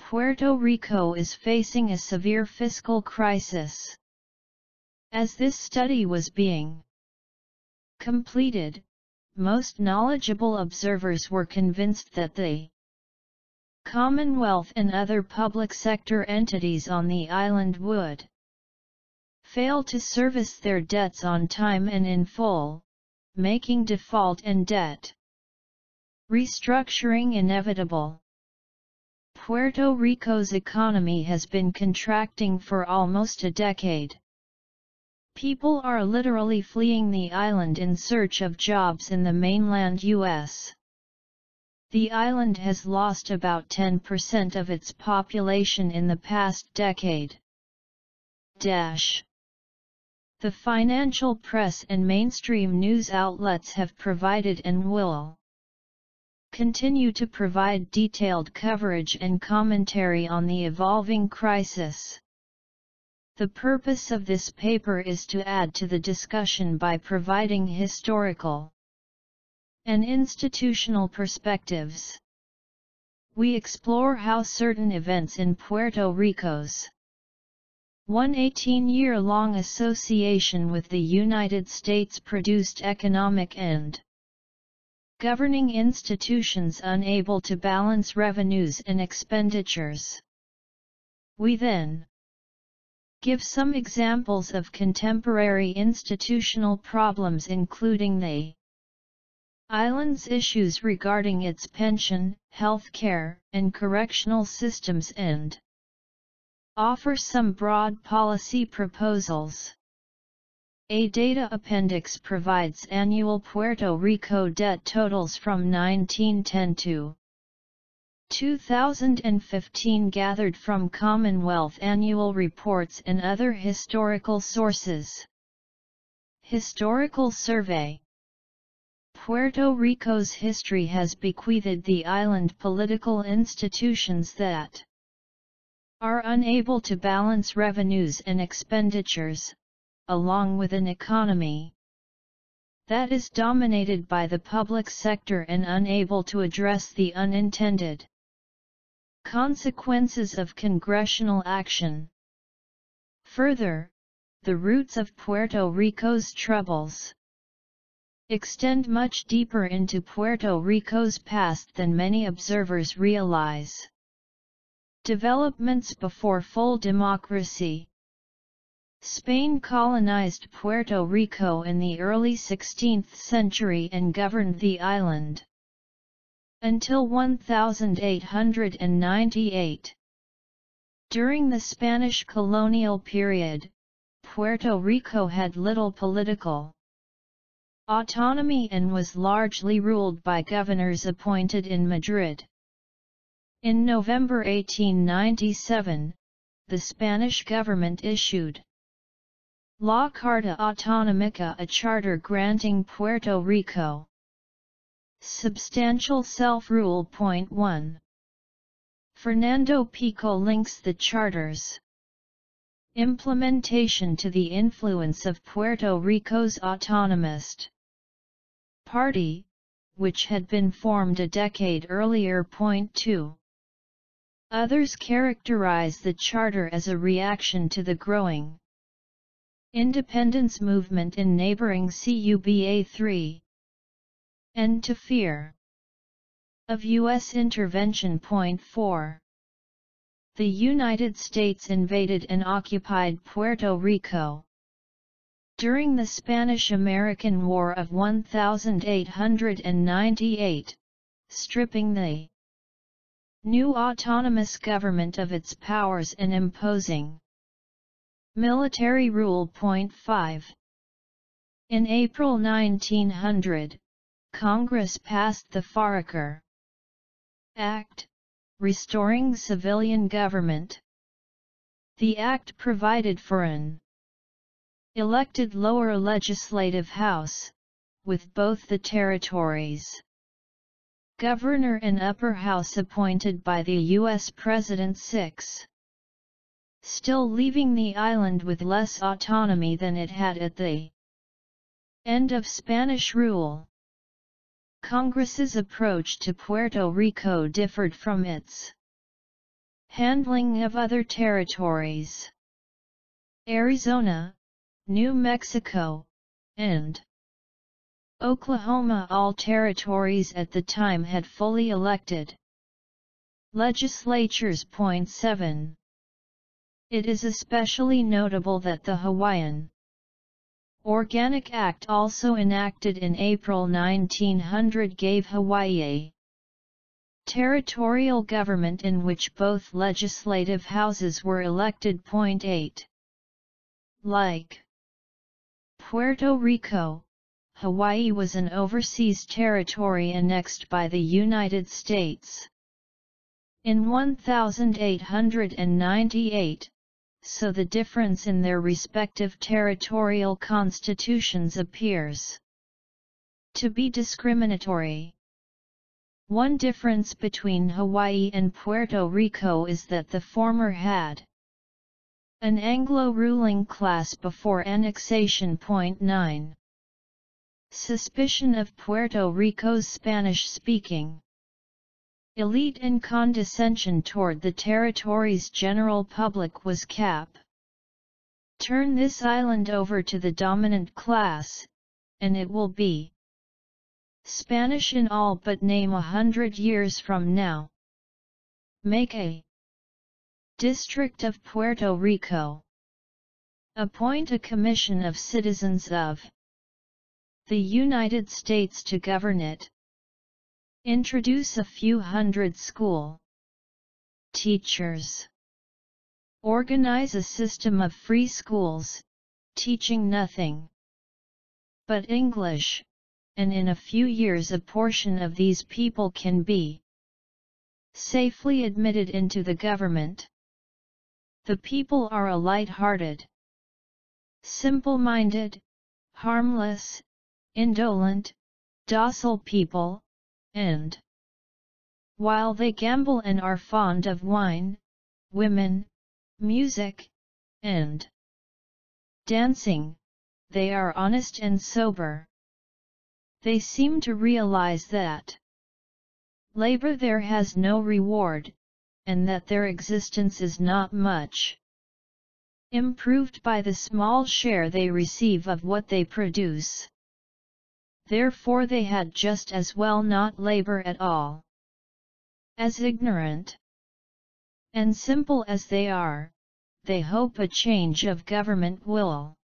Puerto Rico is facing a severe fiscal crisis. As this study was being completed, most knowledgeable observers were convinced that the Commonwealth and other public sector entities on the island would fail to service their debts on time and in full, making default and debt restructuring inevitable. Puerto Rico's economy has been contracting for almost a decade. People are literally fleeing the island in search of jobs in the mainland U.S. The island has lost about 10% of its population in the past decade. The financial press and mainstream news outlets have provided and will continue to provide detailed coverage and commentary on the evolving crisis. The purpose of this paper is to add to the discussion by providing historical and institutional perspectives. We explore how certain events in Puerto Rico's 118-year-long association with the United States produced economic and governing institutions unable to balance revenues and expenditures. We then give some examples of contemporary institutional problems, including the island's issues regarding its pension, healthcare, and correctional systems, and offer some broad policy proposals. A data appendix provides annual Puerto Rico debt totals from 1910 to 2015 gathered from Commonwealth annual reports and other historical sources. Historical survey. Puerto Rico's history has bequeathed the island political institutions that are unable to balance revenues and expenditures, along with an economy that is dominated by the public sector and unable to address the unintended consequences of congressional action. Further, the roots of Puerto Rico's troubles extend much deeper into Puerto Rico's past than many observers realize. Developments before full democracy. Spain colonized Puerto Rico in the early 16th century and governed the island until 1898. During the Spanish colonial period, Puerto Rico had little political autonomy and was largely ruled by governors appointed in Madrid. In November 1897, the Spanish government issued La Carta Autonómica, a charter granting Puerto Rico substantial self-rule. 1. Fernando Pico links the charter's implementation to the influence of Puerto Rico's autonomist party, which had been formed a decade earlier. 2. Others characterize the charter as a reaction to the growing independence movement in neighboring Cuba. 3. And to fear of U.S. intervention. 4. The United States invaded and occupied Puerto Rico during the Spanish-American War of 1898, stripping the new autonomous government of its powers and imposing military rule. 5. In April 1900, Congress passed the Foraker Act, restoring civilian government. The act provided for an elected lower legislative house, with both the territories' governor and upper house appointed by the U.S. President. 6. Still leaving the island with less autonomy than it had at the end of Spanish rule. Congress's approach to Puerto Rico differed from its Handling of other territories. Arizona, New Mexico, and Oklahoma, all territories at the time had fully elected legislatures. 7. It is especially notable that the Hawaiian Organic Act, also enacted in April 1900, gave Hawaii a territorial government in which both legislative houses were elected. 8. Like Puerto Rico, Hawaii was an overseas territory annexed by the United States in 1898, so the difference in their respective territorial constitutions appears to be discriminatory. One difference between Hawaii and Puerto Rico is that the former had an Anglo ruling class before annexation. 9. Suspicion of Puerto Rico's Spanish-speaking elite and condescension toward the territory's general public was cap. Turn this island over to the dominant class, and it will be Spanish in all but name 100 years from now. Make a District of Puerto Rico. Appoint a commission of citizens of the United States to govern it. Introduce a few hundred school teachers. Organize a system of free schools, teaching nothing but English, and in a few years a portion of these people can be safely admitted into the government. The people are a light-hearted, simple-minded, harmless, indolent, docile people, and while they gamble and are fond of wine, women, music, and dancing, they are honest and sober. They seem to realize that labor there has no reward, and that their existence is not much improved by the small share they receive of what they produce. Therefore they had just as well not labor at all. As ignorant and simple as they are, they hope a change of government will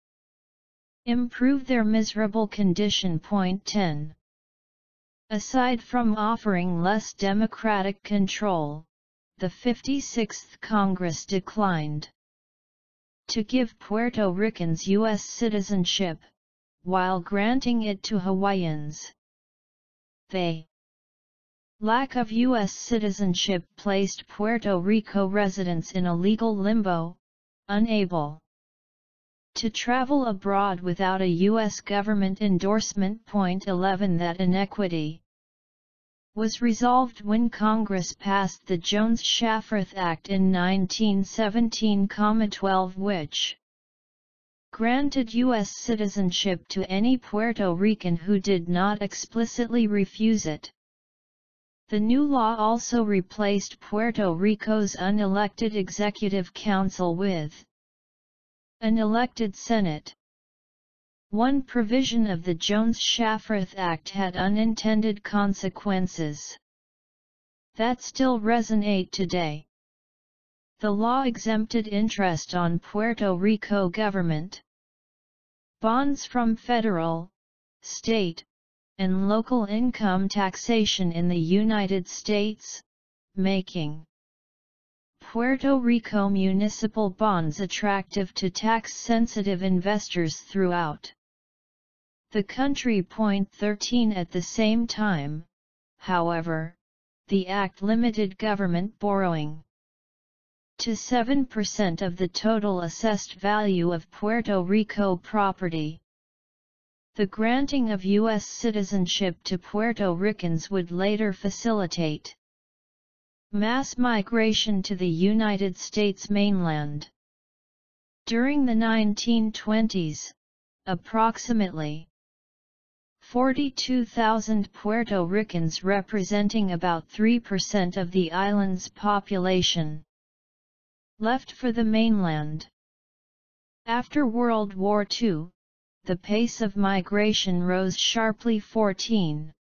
improve their miserable condition. 10. Aside from offering less democratic control, the 56th Congress declined to give Puerto Ricans U.S. citizenship, while granting it to Hawaiians. The lack of U.S. citizenship placed Puerto Rico residents in a legal limbo, unable to travel abroad without a U.S. government endorsement. 11. That inequity was resolved when Congress passed the Jones-Shafrath Act in 1917-12, which granted U.S. citizenship to any Puerto Rican who did not explicitly refuse it. The new law also replaced Puerto Rico's unelected Executive Council with an elected Senate. One provision of the Jones-Shafrath Act had unintended consequences that still resonate today. The law exempted interest on Puerto Rico government bonds from federal, state, and local income taxation in the United States, making Puerto Rico municipal bonds attractive to tax-sensitive investors throughout the country. 13. At the same time, however, the Act limited government borrowing to 7% of the total assessed value of Puerto Rico property. The granting of U.S. citizenship to Puerto Ricans would later facilitate mass migration to the United States mainland. During the 1920s, approximately 42,000 Puerto Ricans, representing about 3% of the island's population, left for the mainland. After World War II, the pace of migration rose sharply 14,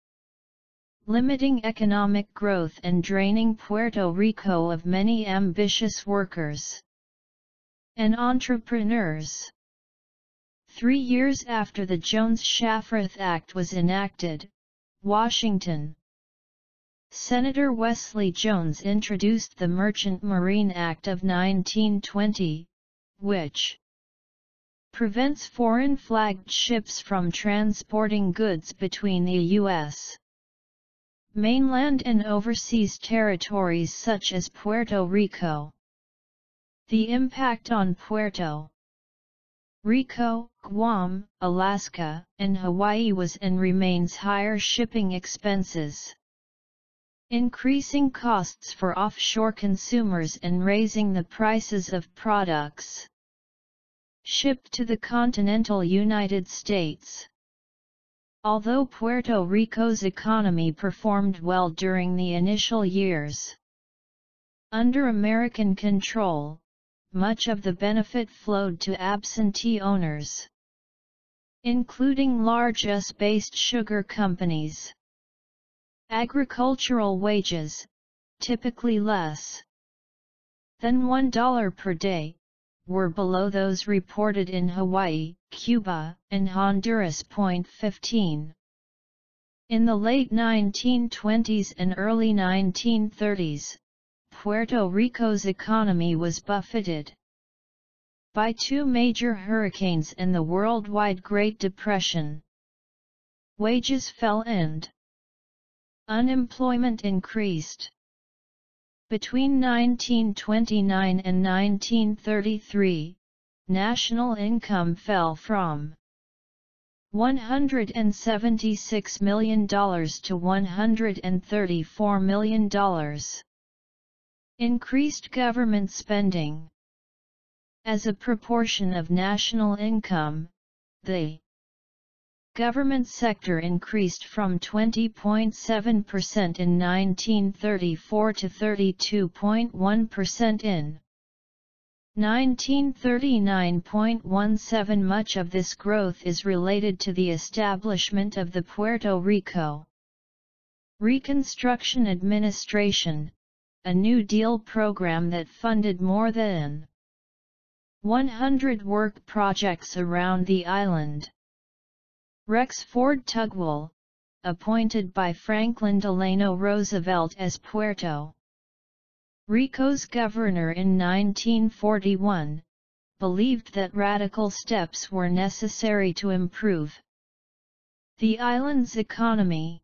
limiting economic growth and draining Puerto Rico of many ambitious workers and entrepreneurs. 3 years after the Jones-Shafrath Act was enacted, Washington Senator Wesley Jones introduced the Merchant Marine Act of 1920, which prevents foreign-flagged ships from transporting goods between the U.S. mainland and overseas territories such as Puerto Rico. The impact on Puerto Rico, Guam, Alaska, and Hawaii was and remains higher shipping expenses, increasing costs for offshore consumers and raising the prices of products shipped to the continental United States. Although Puerto Rico's economy performed well during the initial years under American control, much of the benefit flowed to absentee owners, including large US-based sugar companies. Agricultural wages, typically less than $1 per day, were below those reported in Hawaii, Cuba, and Honduras. 15. In the late 1920s and early 1930s, Puerto Rico's economy was buffeted by 2 major hurricanes and the worldwide Great Depression. Wages fell and unemployment increased. Between 1929 and 1933, national income fell from $176 million to $134 million. Increased government spending. As a proportion of national income, the government sector increased from 20.7% in 1934 to 32.1% in 1939.17. Much of this growth is related to the establishment of the Puerto Rico Reconstruction Administration, a New Deal program that funded more than 100 work projects around the island. Rex Ford Tugwell, appointed by Franklin Delano Roosevelt as Puerto Rico's governor in 1941, believed that radical steps were necessary to improve the island's economy.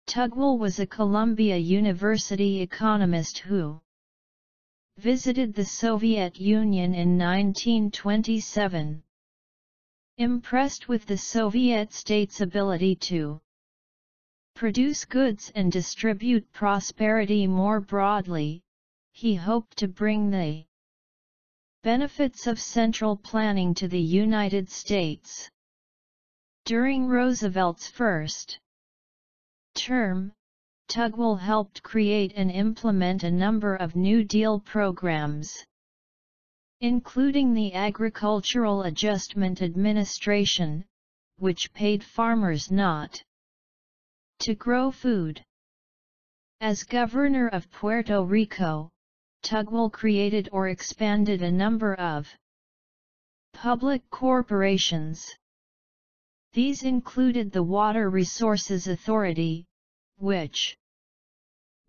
Tugwell was a Columbia University economist who visited the Soviet Union in 1927. Impressed with the Soviet state's ability to produce goods and distribute prosperity more broadly, he hoped to bring the benefits of central planning to the United States. During Roosevelt's first term, Tugwell helped create and implement a number of New Deal programs, including the Agricultural Adjustment Administration, which paid farmers not to grow food. As governor of Puerto Rico, Tugwell created or expanded a number of public corporations. These included the Water Resources Authority, which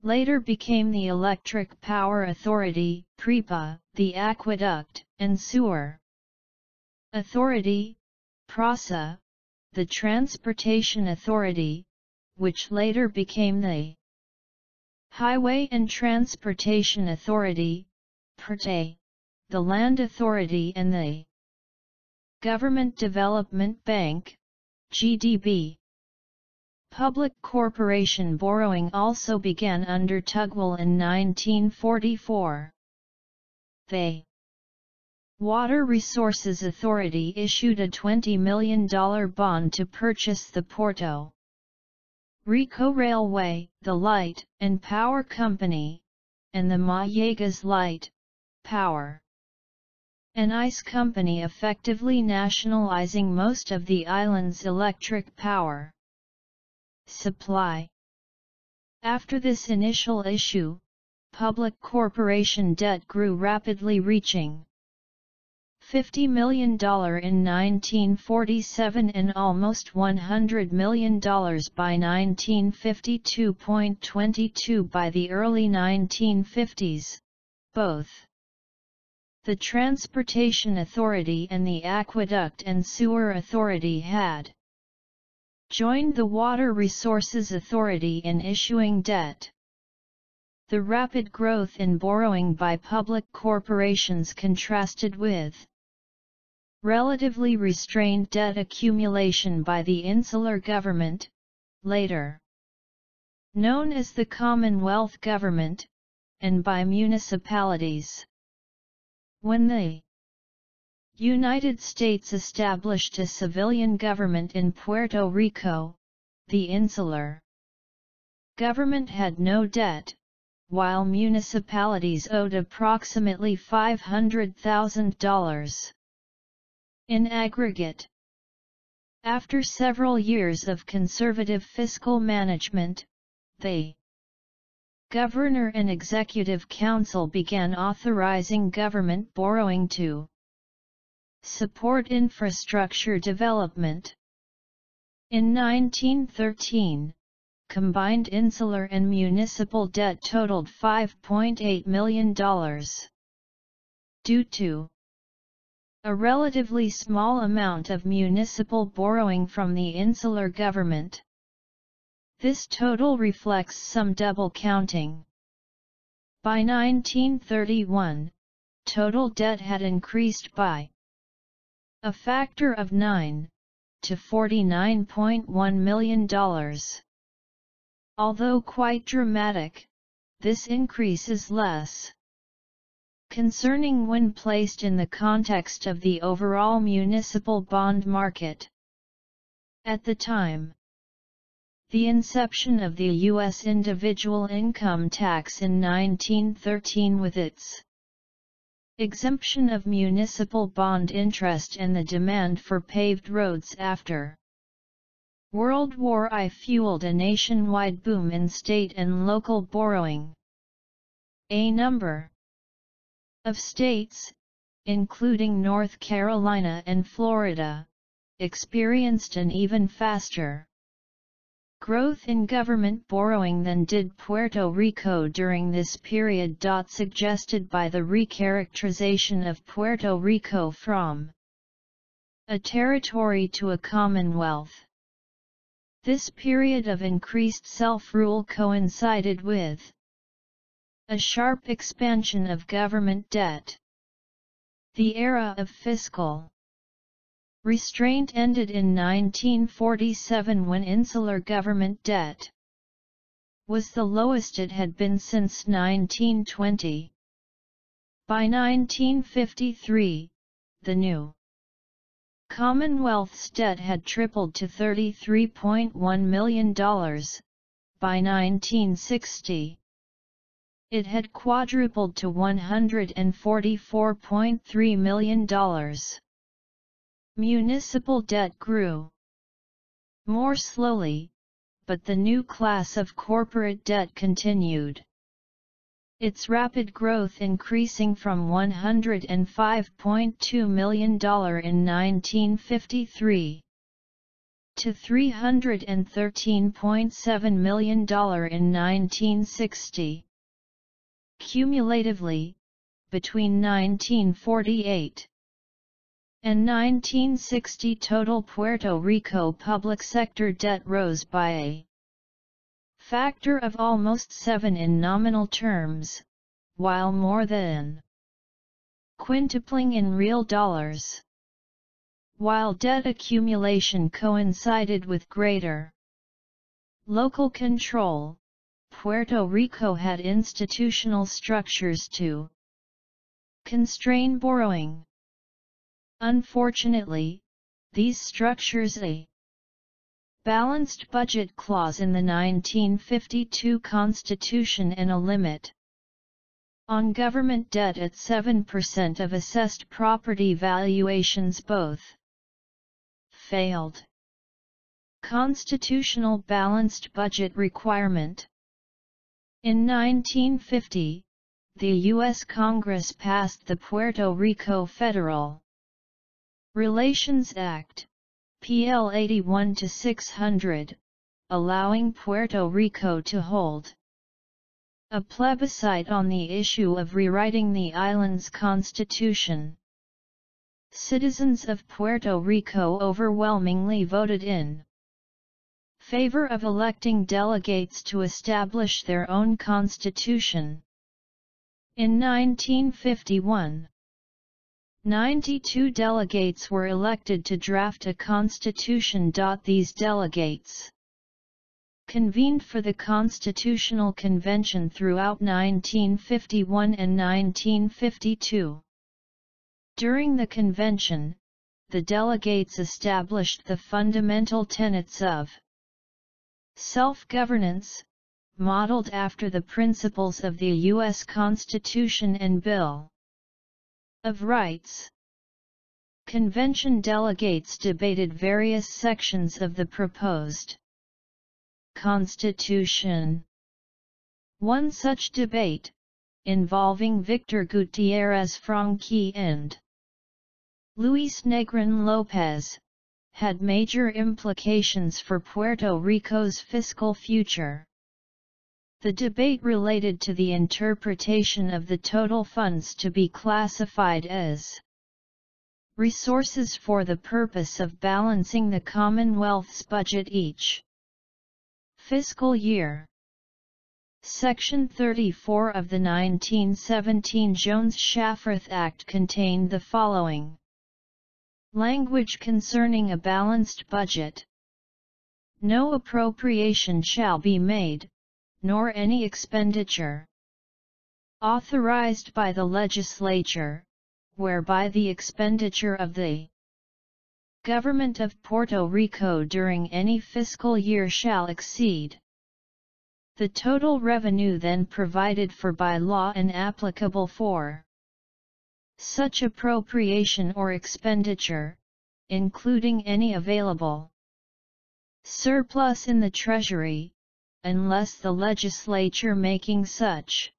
later became the Electric Power Authority, PREPA, the Aqueduct and Sewer Authority, PRASA, the Transportation Authority, which later became the Highway and Transportation Authority, PERTE, the Land Authority and the Government Development Bank, GDB. Public corporation borrowing also began under Tugwell in 1944. The Water Resources Authority issued a $20 million bond to purchase the Puerto Rico Railway, the Light and Power Company, and the Mayegas Light, power. An ice company effectively nationalizing most of the island's electric power supply. After this initial issue, public corporation debt grew rapidly, reaching $50 million in 1947 and almost $100 million by 1952.22 by the early 1950s, both the Transportation Authority and the Aqueduct and Sewer Authority had joined the Water Resources Authority in issuing debt. The rapid growth in borrowing by public corporations contrasted with relatively restrained debt accumulation by the insular government, later known as the Commonwealth Government, and by municipalities. When the United States established a civilian government in Puerto Rico, the insular government had no debt, while municipalities owed approximately $500,000 in aggregate. After several years of conservative fiscal management, the Governor and Executive Council began authorizing government borrowing to support infrastructure development. In 1913, combined insular and municipal debt totaled $5.8 million. Due to a relatively small amount of municipal borrowing from the insular government, this total reflects some double counting. By 1931, total debt had increased by a factor of 9 to $49.1 million. Although quite dramatic, this increase is less concerning when placed in the context of the overall municipal bond market. At the time, the inception of the U.S. individual income tax in 1913 with its exemption of municipal bond interest and the demand for paved roads after World War I fueled a nationwide boom in state and local borrowing. A number of states, including North Carolina and Florida, experienced an even faster growth in government borrowing than did Puerto Rico during this period. Suggested by the recharacterization of Puerto Rico from a territory to a commonwealth. This period of increased self-rule coincided with a sharp expansion of government debt. The era of fiscal restraint ended in 1947 when insular government debt was the lowest it had been since 1920. By 1953, the new Commonwealth's debt had tripled to $33.1 million. By 1960, it had quadrupled to $144.3 million. Municipal debt grew more slowly, but the new class of corporate debt continued its rapid growth, increasing from $105.2 million in 1953 to $313.7 million in 1960. Cumulatively, between 1948 and 1960, total Puerto Rico public sector debt rose by a factor of almost 7 in nominal terms, while more than quintupling in real dollars. While debt accumulation coincided with greater local control, Puerto Rico had institutional structures to constrain borrowing. Unfortunately, these structures, a balanced budget clause in the 1952 Constitution and a limit on government debt at 7% of assessed property valuations. Both failed. Constitutional balanced budget requirement. In 1950, the U.S. Congress passed the Puerto Rico Federal Relations Act, PL 81-600, allowing Puerto Rico to hold a plebiscite on the issue of rewriting the island's constitution. Citizens of Puerto Rico overwhelmingly voted in favor of electing delegates to establish their own constitution. In 1951, 92 delegates were elected to draft a constitution. These delegates convened for the Constitutional Convention throughout 1951 and 1952. During the convention, the delegates established the fundamental tenets of self-governance, modeled after the principles of the U.S. Constitution and Bill of Rights. Convention delegates debated various sections of the proposed Constitution. One such debate, involving Victor Gutierrez Franqui and Luis Negrin López, had major implications for Puerto Rico's fiscal future. The debate related to the interpretation of the total funds to be classified as resources for the purpose of balancing the Commonwealth's budget each fiscal year. Section 34 of the 1917 Jones-Shafrath Act contained the following language concerning a balanced budget. No appropriation shall be made, nor any expenditure authorized by the legislature, whereby the expenditure of the government of Puerto Rico during any fiscal year shall exceed the total revenue then provided for by law and applicable for such appropriation or expenditure, including any available surplus in the Treasury, unless the legislature making such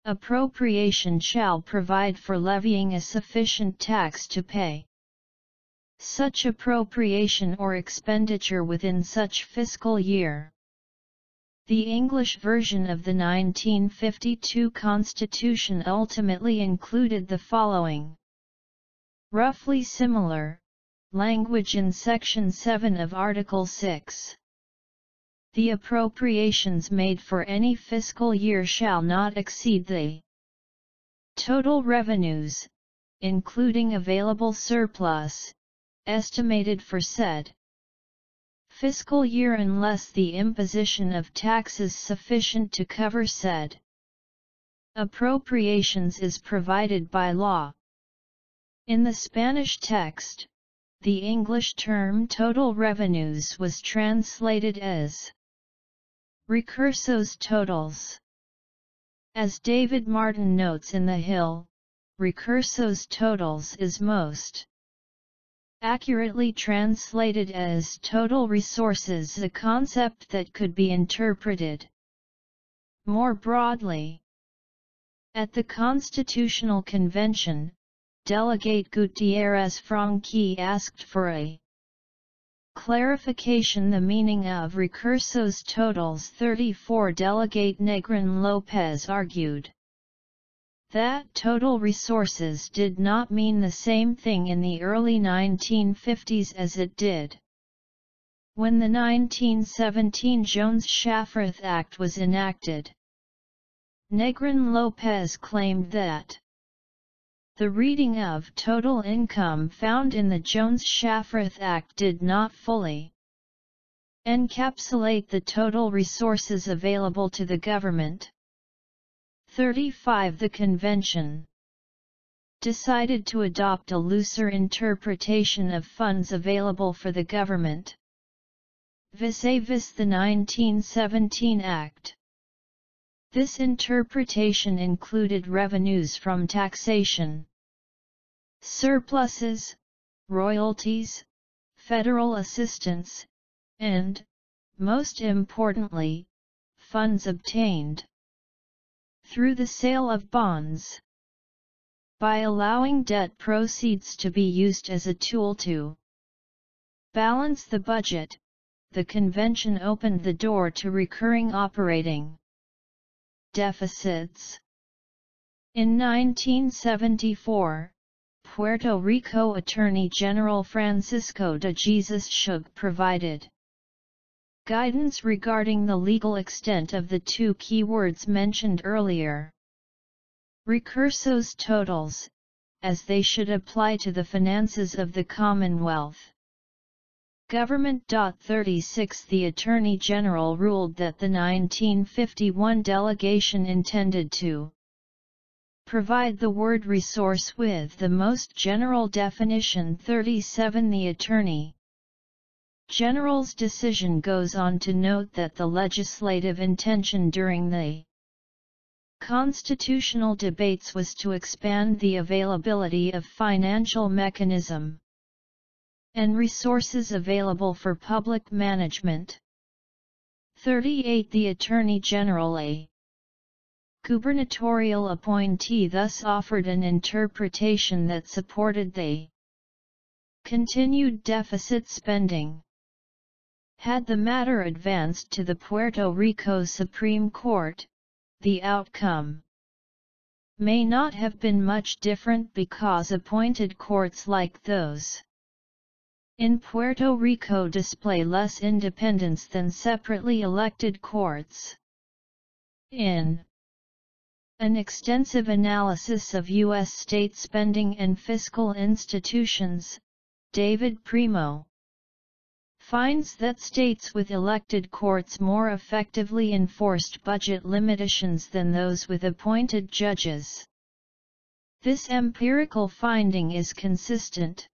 appropriation shall provide for levying a sufficient tax to pay such appropriation or expenditure within such fiscal year. The English version of the 1952 Constitution ultimately included the following roughly similar language in Section 7 of Article 6. The appropriations made for any fiscal year shall not exceed the total revenues, including available surplus, estimated for said fiscal year unless the imposition of taxes sufficient to cover said appropriations is provided by law. In the Spanish text, the English term total revenues was translated as recursos totals. As David Martin notes in The Hill, recursos totals is most accurately translated as total resources, a concept that could be interpreted more broadly. At the Constitutional Convention, Delegate Gutierrez Franqui asked for a clarification the meaning of recursos totals. 34 Delegate Negrin López argued that total resources did not mean the same thing in the early 1950s as it did when the 1917 Jones-Shafrath Act was enacted. Negrin López claimed that the reading of total income found in the Jones-Shafrath Act did not fully encapsulate the total resources available to the government. 35 The convention decided to adopt a looser interpretation of funds available for the government vis-a-vis the 1917 Act. This interpretation included revenues from taxation, surpluses, royalties, federal assistance, and, most importantly, funds obtained through the sale of bonds. By allowing debt proceeds to be used as a tool to balance the budget, the convention opened the door to recurring operating deficits. In 1974, Puerto Rico Attorney General Francisco de Jesus Shug provided guidance regarding the legal extent of the two keywords mentioned earlier. Recursos totals, as they should apply to the finances of the Commonwealth. Government. 36 The Attorney General ruled that the 1951 delegation intended to provide the word resource with the most general definition. 37 The Attorney General's decision goes on to note that the legislative intention during the constitutional debates was to expand the availability of financial mechanism and resources available for public management. 38 The Attorney General, a gubernatorial appointee, thus offered an interpretation that supported the continued deficit spending. Had the matter advanced to the Puerto Rico Supreme Court, the outcome may not have been much different because appointed courts like those in Puerto Rico display less independence than separately elected courts. In an extensive analysis of U.S. state spending and fiscal institutions, David Primo finds that states with elected courts more effectively enforced budget limitations than those with appointed judges. This empirical finding is consistent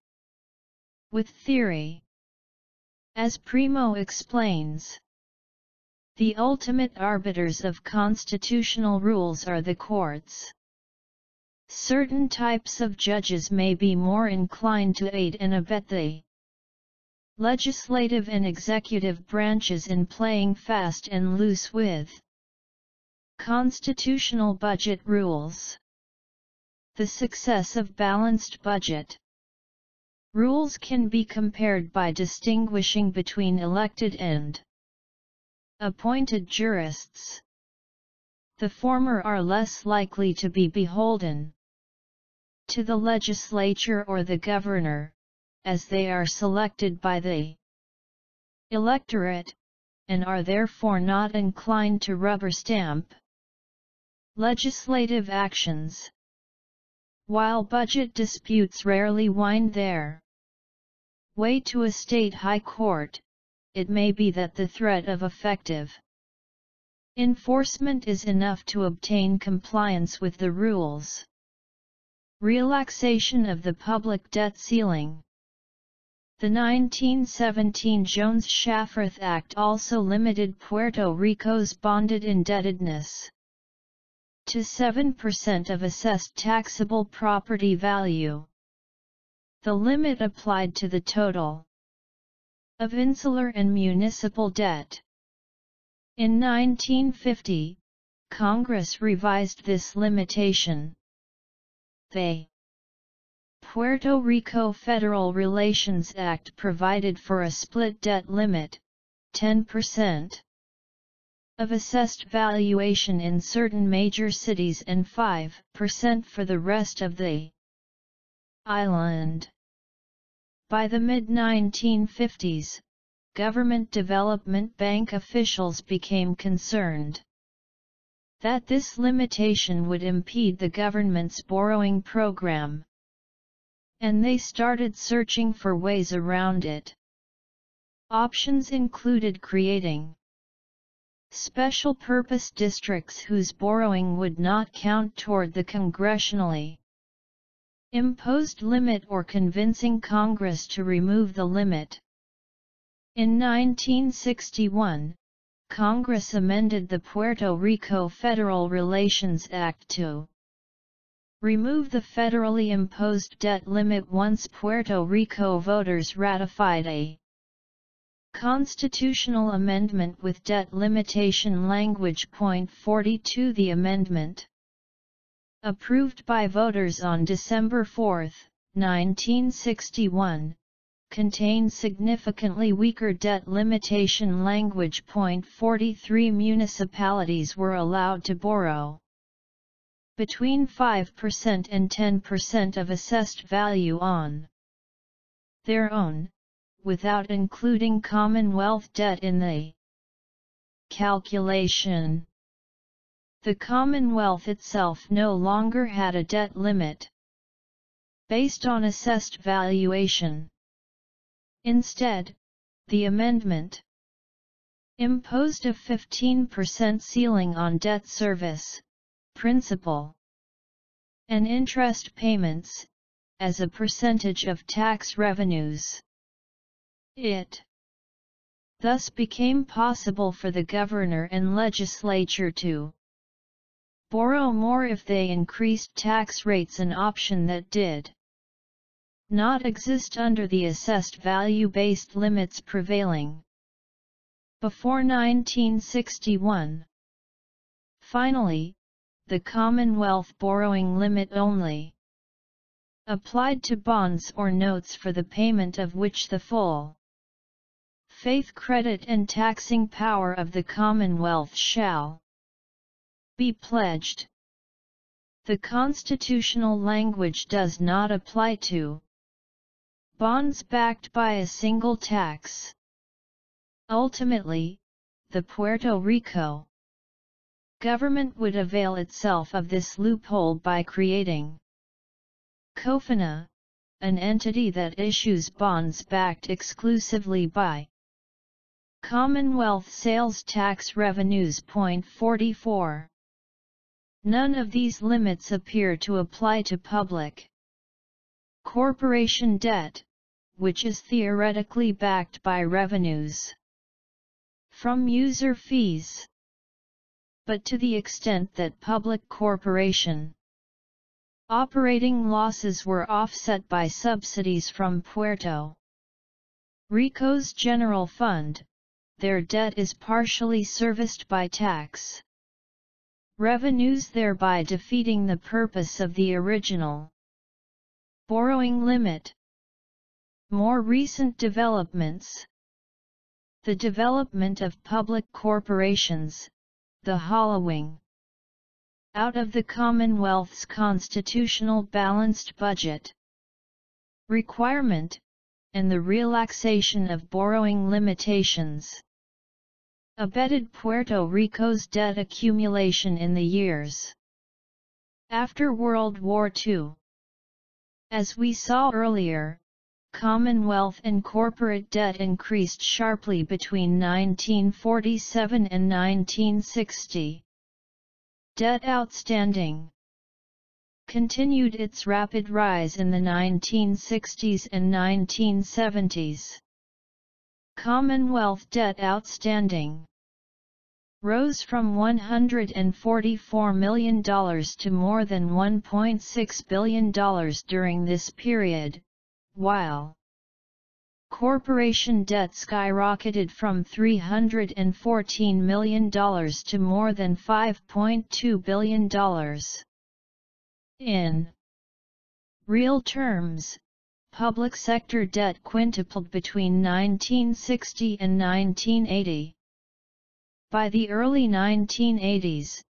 with theory. As Primo explains, the ultimate arbiters of constitutional rules are the courts. Certain types of judges may be more inclined to aid and abet the legislative and executive branches in playing fast and loose with constitutional budget rules. The success of balanced budget rules can be compared by distinguishing between elected and appointed jurists. The former are less likely to be beholden to the legislature or the governor, as they are selected by the electorate, and are therefore not inclined to rubber stamp legislative actions. While budget disputes rarely wind their way to a state high court, it may be that the threat of effective enforcement is enough to obtain compliance with the rules. Relaxation of the public debt ceiling. The 1917 Jones-Shafrath Act also limited Puerto Rico's bonded indebtedness to 7% of assessed taxable property value. The limit applied to the total of insular and municipal debt. In 1950, Congress revised this limitation. The Puerto Rico Federal Relations Act provided for a split debt limit, 10% of assessed valuation in certain major cities and 5% for the rest of the island. By the mid-1950s, Government Development Bank officials became concerned that this limitation would impede the government's borrowing program, and they started searching for ways around it. Options included creating special purpose districts whose borrowing would not count toward the congressionally imposed limit or convincing Congress to remove the limit. In 1961, Congress amended the Puerto Rico Federal Relations Act to remove the federally imposed debt limit once Puerto Rico voters ratified a constitutional amendment with debt limitation language. Point 42. The amendment, approved by voters on December 4, 1961, contains significantly weaker debt limitation language. Point 43. Municipalities were allowed to borrow between 5% and 10% of assessed value on their own, without including Commonwealth debt in the calculation. The Commonwealth itself no longer had a debt limit based on assessed valuation. Instead, the amendment imposed a 15% ceiling on debt service, principal, and interest payments, as a percentage of tax revenues. It thus became possible for the governor and legislature to borrow more if they increased tax rates, an option that did not exist under the assessed value-based limits prevailing before 1961. Finally, the Commonwealth borrowing limit only applied to bonds or notes for the payment of which the full faith, credit and taxing power of the Commonwealth shall be pledged. The constitutional language does not apply to bonds backed by a single tax. Ultimately, the Puerto Rico government would avail itself of this loophole by creating COFINA, an entity that issues bonds backed exclusively by Commonwealth sales tax revenues. Point 44. None of these limits appear to apply to public corporation debt, which is theoretically backed by revenues from user fees. But to the extent that public corporation operating losses were offset by subsidies from Puerto Rico's general fund, their debt is partially serviced by tax revenues, thereby defeating the purpose of the original borrowing limit. More recent developments: the development of public corporations, the hollowing out of the Commonwealth's constitutional balanced budget requirement, and the relaxation of borrowing limitations abetted Puerto Rico's debt accumulation in the years after World War II. As we saw earlier, Commonwealth and corporate debt increased sharply between 1947 and 1960. Debt outstanding continued its rapid rise in the 1960s and 1970s. Commonwealth debt outstanding rose from $144 million to more than $1.6 billion during this period, while corporation debt skyrocketed from $314 million to more than $5.2 billion. In real terms, public sector debt quintupled between 1960 and 1980. By the early 1980s,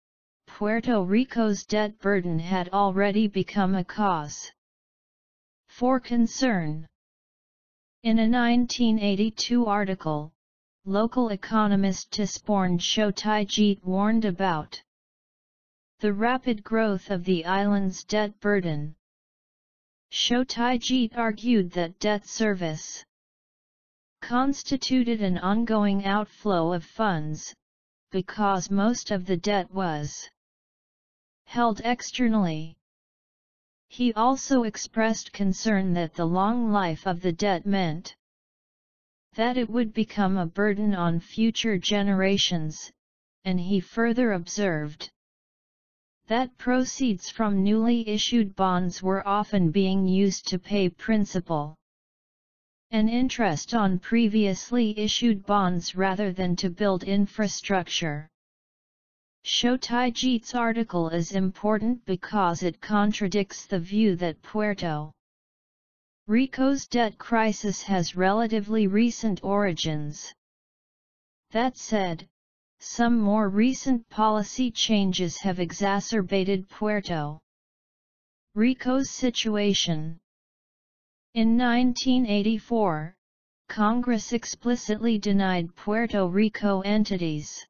Puerto Rico's debt burden had already become a cause for concern. In a 1982 article, local economist Tisborn Shotaijit warned about the rapid growth of the island's debt burden. Shotaijit argued that debt service constituted an ongoing outflow of funds, because most of the debt was held externally. He also expressed concern that the long life of the debt meant that it would become a burden on future generations, and he further observed that proceeds from newly issued bonds were often being used to pay principal and interest on previously issued bonds rather than to build infrastructure. Shotaijit's article is important because it contradicts the view that Puerto Rico's debt crisis has relatively recent origins. That said, some more recent policy changes have exacerbated Puerto Rico's situation. In 1984, Congress explicitly denied Puerto Rico entities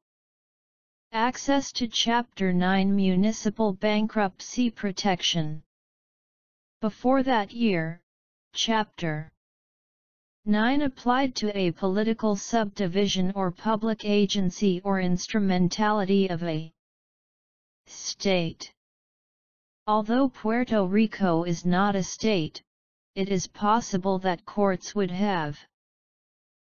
access to Chapter 9 municipal bankruptcy protection. Before that year, Chapter 9 applied to a political subdivision or public agency or instrumentality of a state. Although Puerto Rico is not a state, it is possible that courts would have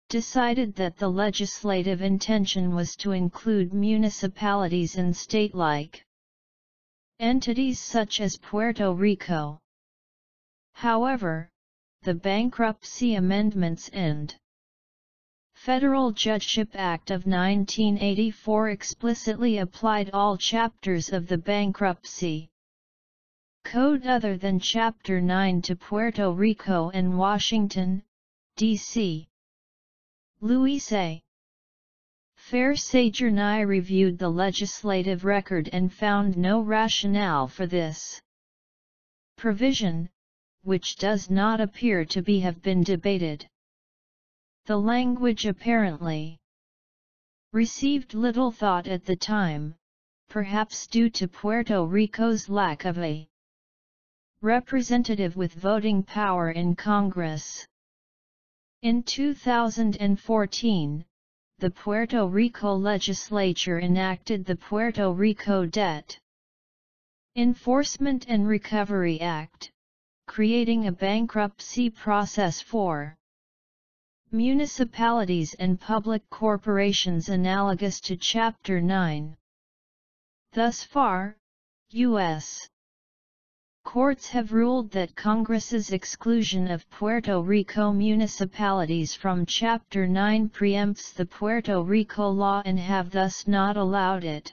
decided that the legislative intention was to include municipalities and state-like entities such as Puerto Rico. However, the Bankruptcy Amendments and Federal Judgeship Act of 1984 explicitly applied all chapters of the Bankruptcy Code other than Chapter 9 to Puerto Rico and Washington, D.C. Luis A. Fairsager reviewed the legislative record and found no rationale for this provision, which does not appear to have been debated. The language apparently received little thought at the time, perhaps due to Puerto Rico's lack of a representative with voting power in Congress. In 2014, the Puerto Rico legislature enacted the Puerto Rico Debt Enforcement and Recovery Act, creating a bankruptcy process for municipalities and public corporations analogous to Chapter 9. Thus far, U.S. courts have ruled that Congress's exclusion of Puerto Rico municipalities from Chapter 9 preempts the Puerto Rico law and have thus not allowed it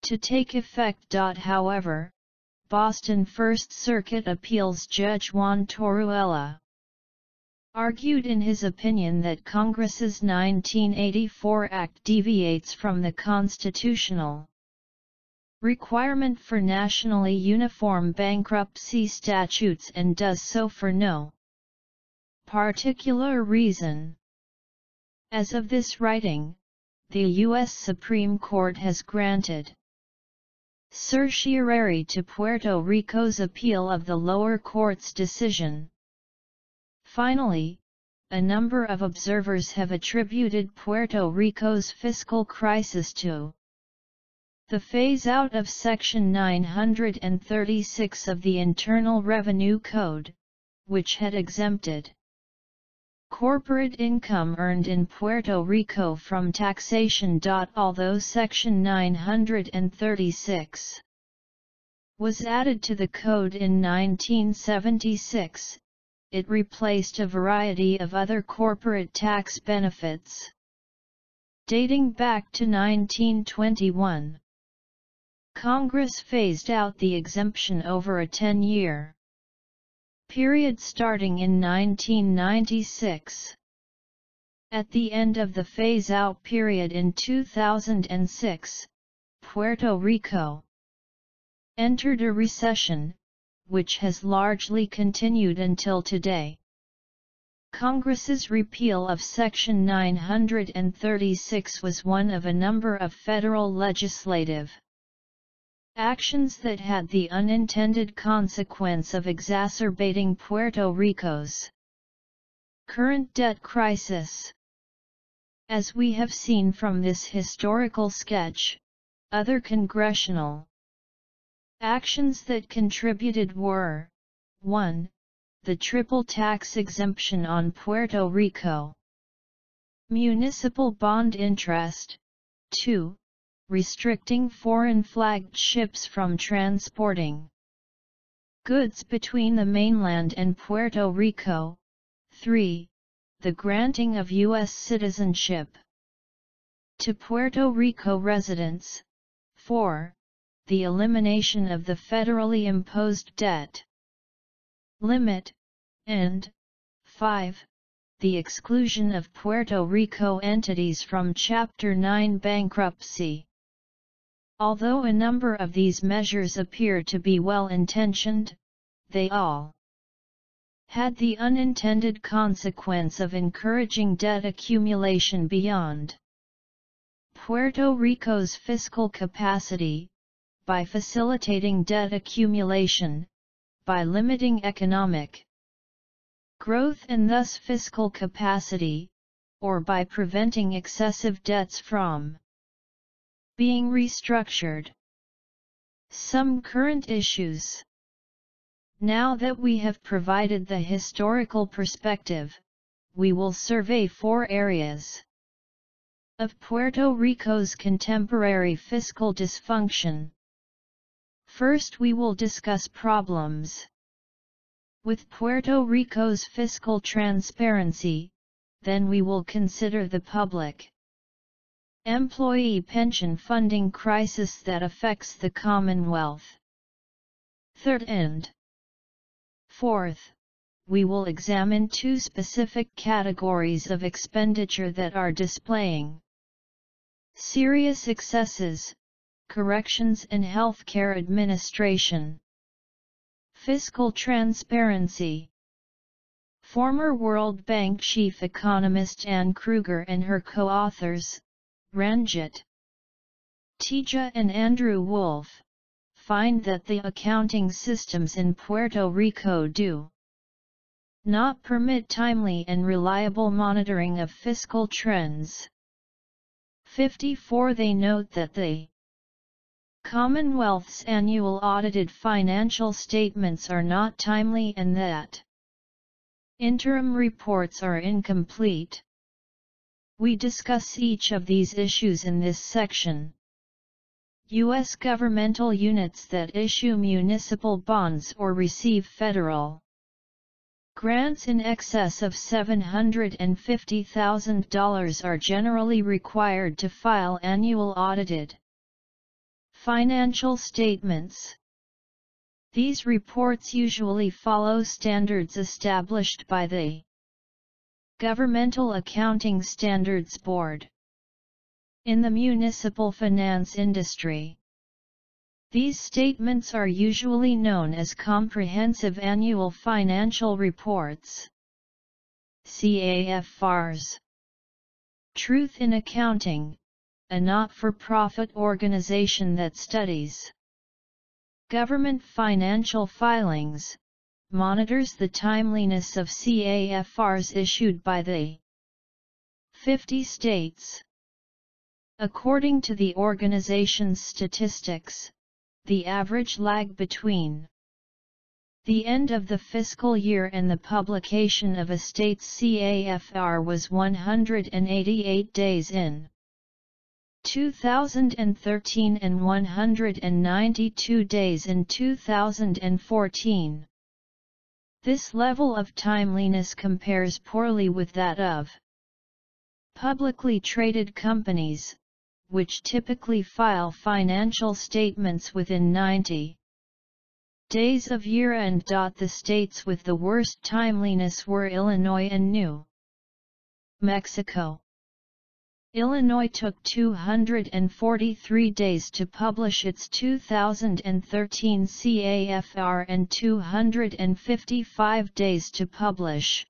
to take effect. However, Boston First Circuit Appeals Judge Juan Torruella argued in his opinion that Congress's 1984 Act deviates from the constitutional requirement for nationally uniform bankruptcy statutes and does so for no particular reason. As of this writing, the U.S. Supreme Court has granted certiorari to Puerto Rico's appeal of the lower court's decision. Finally, a number of observers have attributed Puerto Rico's fiscal crisis to the phase-out of Section 936 of the Internal Revenue Code, which had exempted corporate income earned in Puerto Rico from taxation. Although Section 936 was added to the code in 1976, it replaced a variety of other corporate tax benefits dating back to 1921. Congress phased out the exemption over a 10-year period starting in 1996. At the end of the phase-out period in 2006, Puerto Rico entered a recession, which has largely continued until today. Congress's repeal of Section 936 was one of a number of federal legislative actions that had the unintended consequence of exacerbating Puerto Rico's current debt crisis. As we have seen from this historical sketch, other congressional actions that contributed were 1. The triple tax exemption on Puerto Rico. Municipal bond interest. 2. Restricting foreign flagged ships from transporting goods between the mainland and Puerto Rico. 3. The granting of U.S. citizenship to Puerto Rico residents. 4. The elimination of the federally imposed debt limit, and 5. The exclusion of Puerto Rico entities from Chapter 9 bankruptcy. Although a number of these measures appear to be well-intentioned, they all had the unintended consequence of encouraging debt accumulation beyond Puerto Rico's fiscal capacity, by facilitating debt accumulation, by limiting economic growth and thus fiscal capacity, or by preventing excessive debts from being restructured. Some current issues. Now that we have provided the historical perspective, we will survey 4 areas of Puerto Rico's contemporary fiscal dysfunction. First, we will discuss problems with Puerto Rico's fiscal transparency, then we will consider the public employee pension funding crisis that affects the Commonwealth. Third and fourth, we will examine 2 specific categories of expenditure that are displaying serious excesses: corrections and healthcare administration. Fiscal transparency. Former World Bank chief economist Ann Kruger and her co-authors, Ranjit Teja and Andrew Wolf, find that the accounting systems in Puerto Rico do not permit timely and reliable monitoring of fiscal trends. 54. They note that the Commonwealth's annual audited financial statements are not timely and that interim reports are incomplete. We discuss each of these issues in this section. U.S. governmental units that issue municipal bonds or receive federal grants in excess of $750,000 are generally required to file annual audited financial statements. These reports usually follow standards established by the Governmental Accounting Standards Board. In the municipal finance industry, these statements are usually known as comprehensive annual financial reports, CAFRs. Truth in Accounting, a not-for-profit organization that studies government financial filings, monitors the timeliness of CAFRs issued by the 50 states. According to the organization's statistics, the average lag between the end of the fiscal year and the publication of a state's CAFR was 188 days in 2013 and 192 days in 2014. This level of timeliness compares poorly with that of publicly traded companies, which typically file financial statements within 90 days of year-end. The states with the worst timeliness were Illinois and New Mexico. Illinois took 243 days to publish its 2013 CAFR and 255 days to publish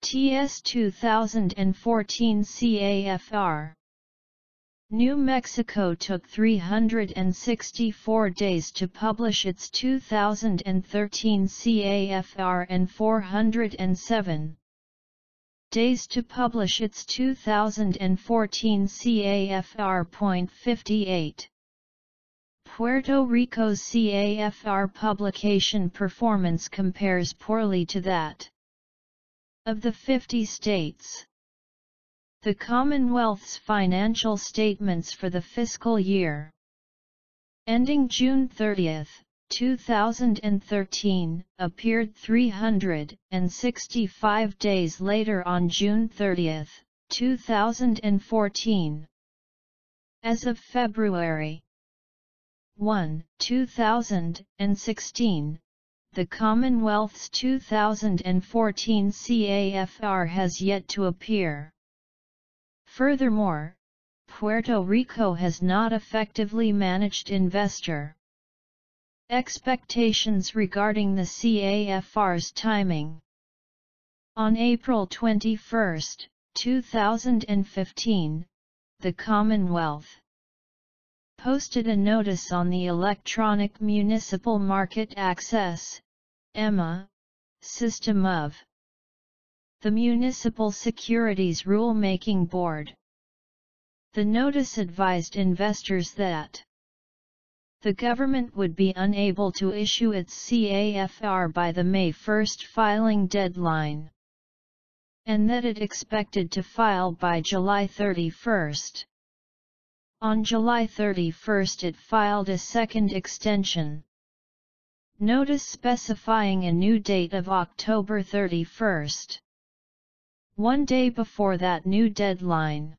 its 2014 CAFR. New Mexico took 364 days to publish its 2013 CAFR and 407 days to publish its 2014 CAFR. 58. Puerto Rico's CAFR publication performance compares poorly to that of the 50 states. The Commonwealth's financial statements for the fiscal year ending June 30, 2013, appeared 365 days later on June 30, 2014. As of February 1, 2016, the Commonwealth's 2014 CAFR has yet to appear. Furthermore, Puerto Rico has not effectively managed investor expectations regarding the CAFR's timing. On April 21, 2015, the Commonwealth posted a notice on the Electronic Municipal Market Access (EMA) system of the Municipal Securities Rulemaking Board. The notice advised investors that the government would be unable to issue its CAFR by the May 1 filing deadline, and that it expected to file by July 31. On July 31 it filed a second extension notice specifying a new date of October 31. One day before that new deadline,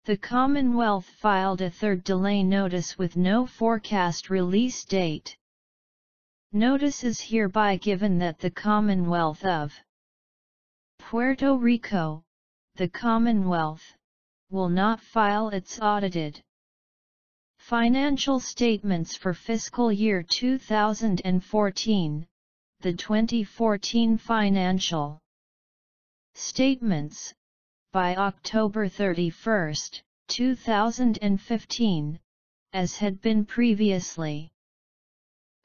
the Commonwealth filed a third delay notice with no forecast release date. Notice is hereby given that the Commonwealth of Puerto Rico, the Commonwealth, will not file its audited financial statements for fiscal year 2014, the 2014 financial statements, by October 31, 2015, as had been previously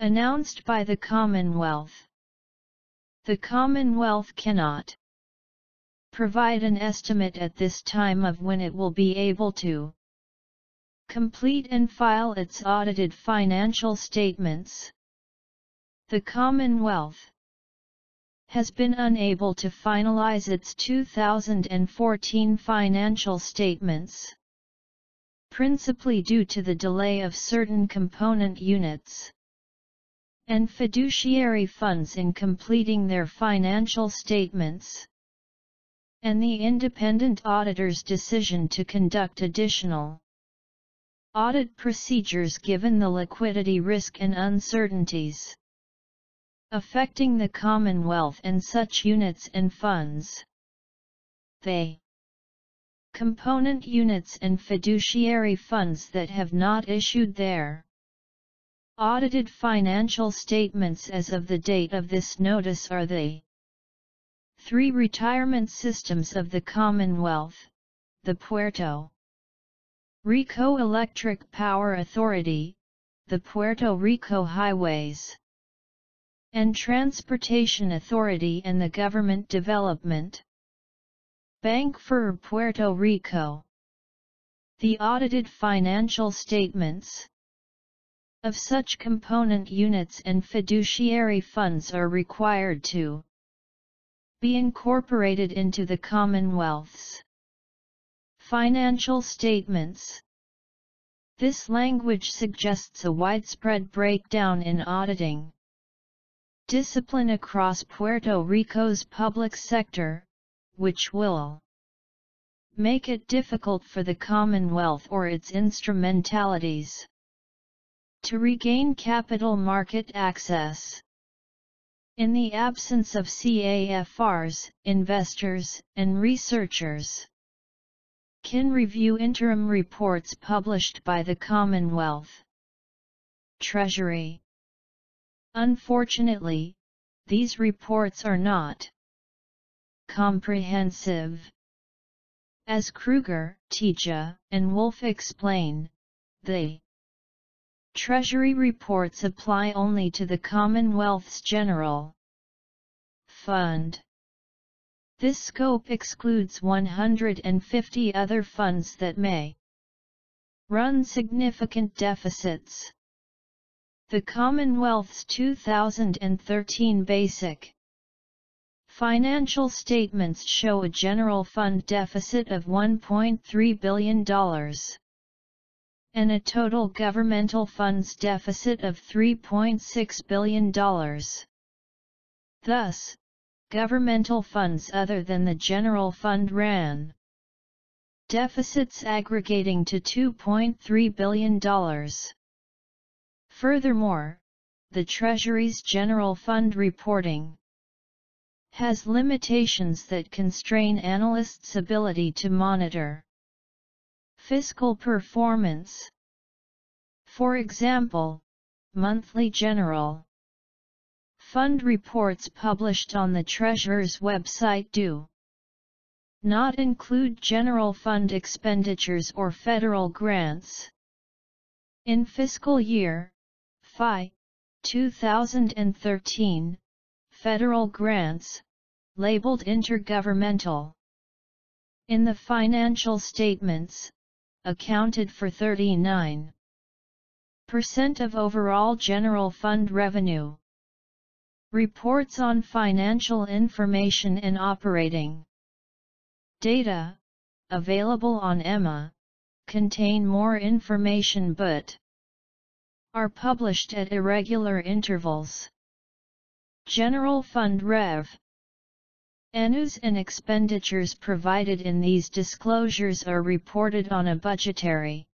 announced by the Commonwealth. The Commonwealth cannot provide an estimate at this time of when it will be able to complete and file its audited financial statements. The Commonwealth has been unable to finalize its 2014 financial statements, principally due to the delay of certain component units and fiduciary funds in completing their financial statements, and the independent auditor's decision to conduct additional audit procedures given the liquidity risk and uncertainties affecting the Commonwealth and such units and funds. The component units and fiduciary funds that have not issued their audited financial statements as of the date of this notice are the three retirement systems of the Commonwealth, the Puerto Rico Electric Power Authority, the Puerto Rico Highways and Transportation Authority, and the Government Development Bank for Puerto Rico. The audited financial statements of such component units and fiduciary funds are required to be incorporated into the Commonwealth's financial statements. This language suggests a widespread breakdown in auditing discipline across Puerto Rico's public sector, which will make it difficult for the Commonwealth or its instrumentalities to regain capital market access. In the absence of CAFRs, investors and researchers can review interim reports published by the Commonwealth Treasury. Unfortunately, these reports are not comprehensive. As Kruger, Teja, and Wolf explain, the Treasury reports apply only to the Commonwealth's general fund. This scope excludes 150 other funds that may run significant deficits. The Commonwealth's 2013 Basic Financial statements show a general fund deficit of $1.3 billion and a total governmental funds deficit of $3.6 billion. Thus, governmental funds other than the general fund ran deficits aggregating to $2.3 billion. Furthermore, the Treasury's general fund reporting has limitations that constrain analysts' ability to monitor fiscal performance. For example, monthly general fund reports published on the Treasurer's website do not include general fund expenditures or federal grants. In fiscal year FY 2013, federal grants, labeled intergovernmental in the financial statements, accounted for 39% of overall general fund revenue. Reports on financial information and operating data, available on EMA, contain more information but are published at irregular intervals. General Fund Rev. Revenues and expenditures provided in these disclosures are reported on a budgetary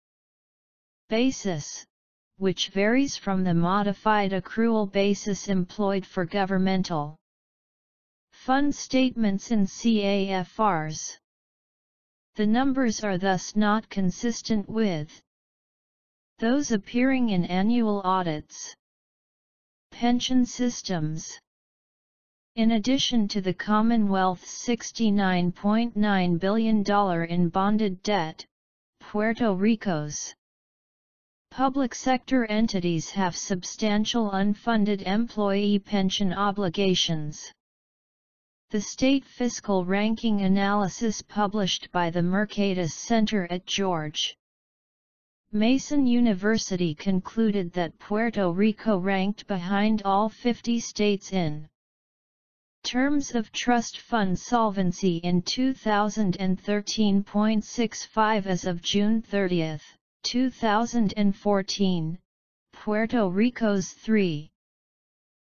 basis, which varies from the modified accrual basis employed for governmental fund statements in CAFRs. The numbers are thus not consistent with those appearing in annual audits. Pension systems. In addition to the Commonwealth's $69.9 billion in bonded debt, Puerto Rico's public sector entities have substantial unfunded employee pension obligations. The state fiscal ranking analysis published by the Mercatus Center at George Mason University concluded that Puerto Rico ranked behind all 50 states in terms of trust fund solvency in 2013.65 as of June 30, 2014. Puerto Rico's three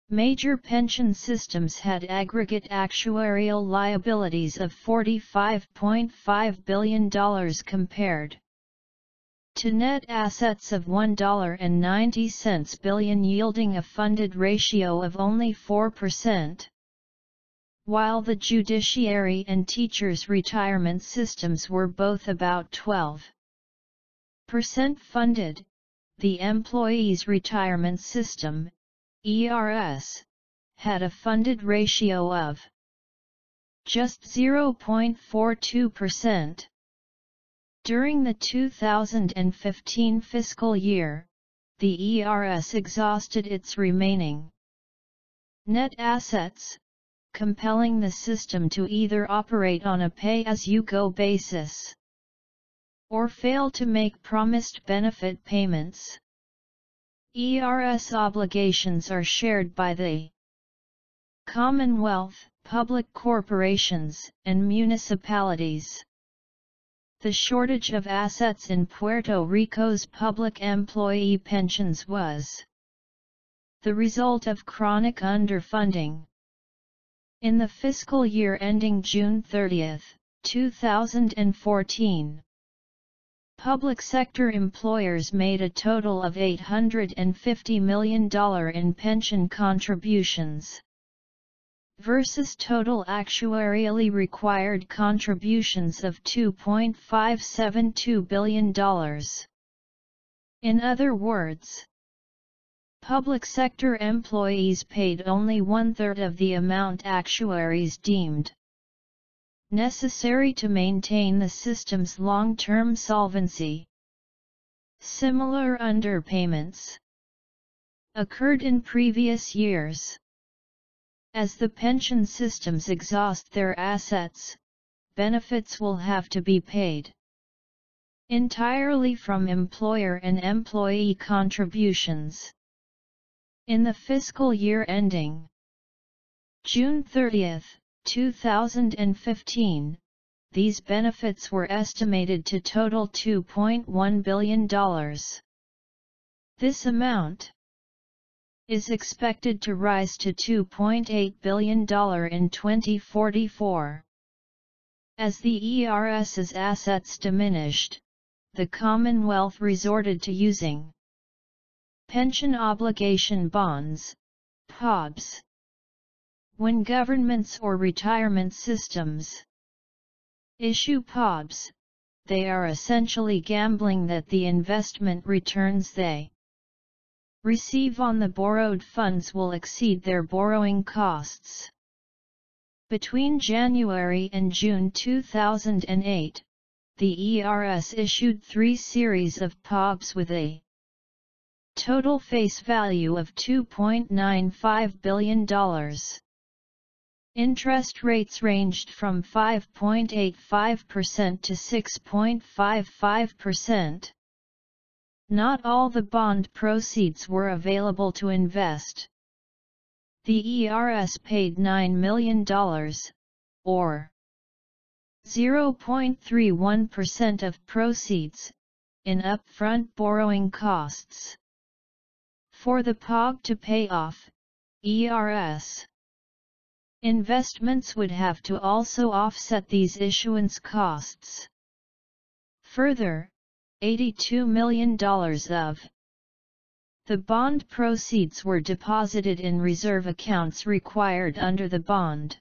major pension systems had aggregate actuarial liabilities of $45.5 billion compared to net assets of $1.90 billion, yielding a funded ratio of only 4%. While the judiciary and teachers' retirement systems were both about 12% funded, the Employees' Retirement System, ERS, had a funded ratio of just 0.42%. During the 2015 fiscal year, the ERS exhausted its remaining net assets, compelling the system to either operate on a pay-as-you-go basis or fail to make promised benefit payments. ERS obligations are shared by the Commonwealth, public corporations, and municipalities. The shortage of assets in Puerto Rico's public employee pensions was the result of chronic underfunding. In the fiscal year ending June 30, 2014, public sector employers made a total of $850 million in pension contributions, versus total actuarially required contributions of $2.572 billion. In other words, public sector employees paid only one-third of the amount actuaries deemed necessary to maintain the system's long-term solvency. Similar underpayments occurred in previous years. As the pension systems exhaust their assets, benefits will have to be paid entirely from employer and employee contributions. In the fiscal year ending June 30, 2015, these benefits were estimated to total $2.1 billion. This amount is expected to rise to $2.8 billion in 2044. As the ERS's assets diminished, the Commonwealth resorted to using pension obligation bonds, POBs. When governments or retirement systems issue POBs, they are essentially gambling that the investment returns they receive on the borrowed funds will exceed their borrowing costs. Between January and June 2008, the ERS issued 3 series of POBs with a total face value of $2.95 billion. Interest rates ranged from 5.85% to 6.55%. Not all the bond proceeds were available to invest. The ERS paid $9 million, or 0.31% of proceeds, in upfront borrowing costs. For the POB to pay off, ERS investments would have to also offset these issuance costs. Further, $82 million of the bond proceeds were deposited in reserve accounts required under the bond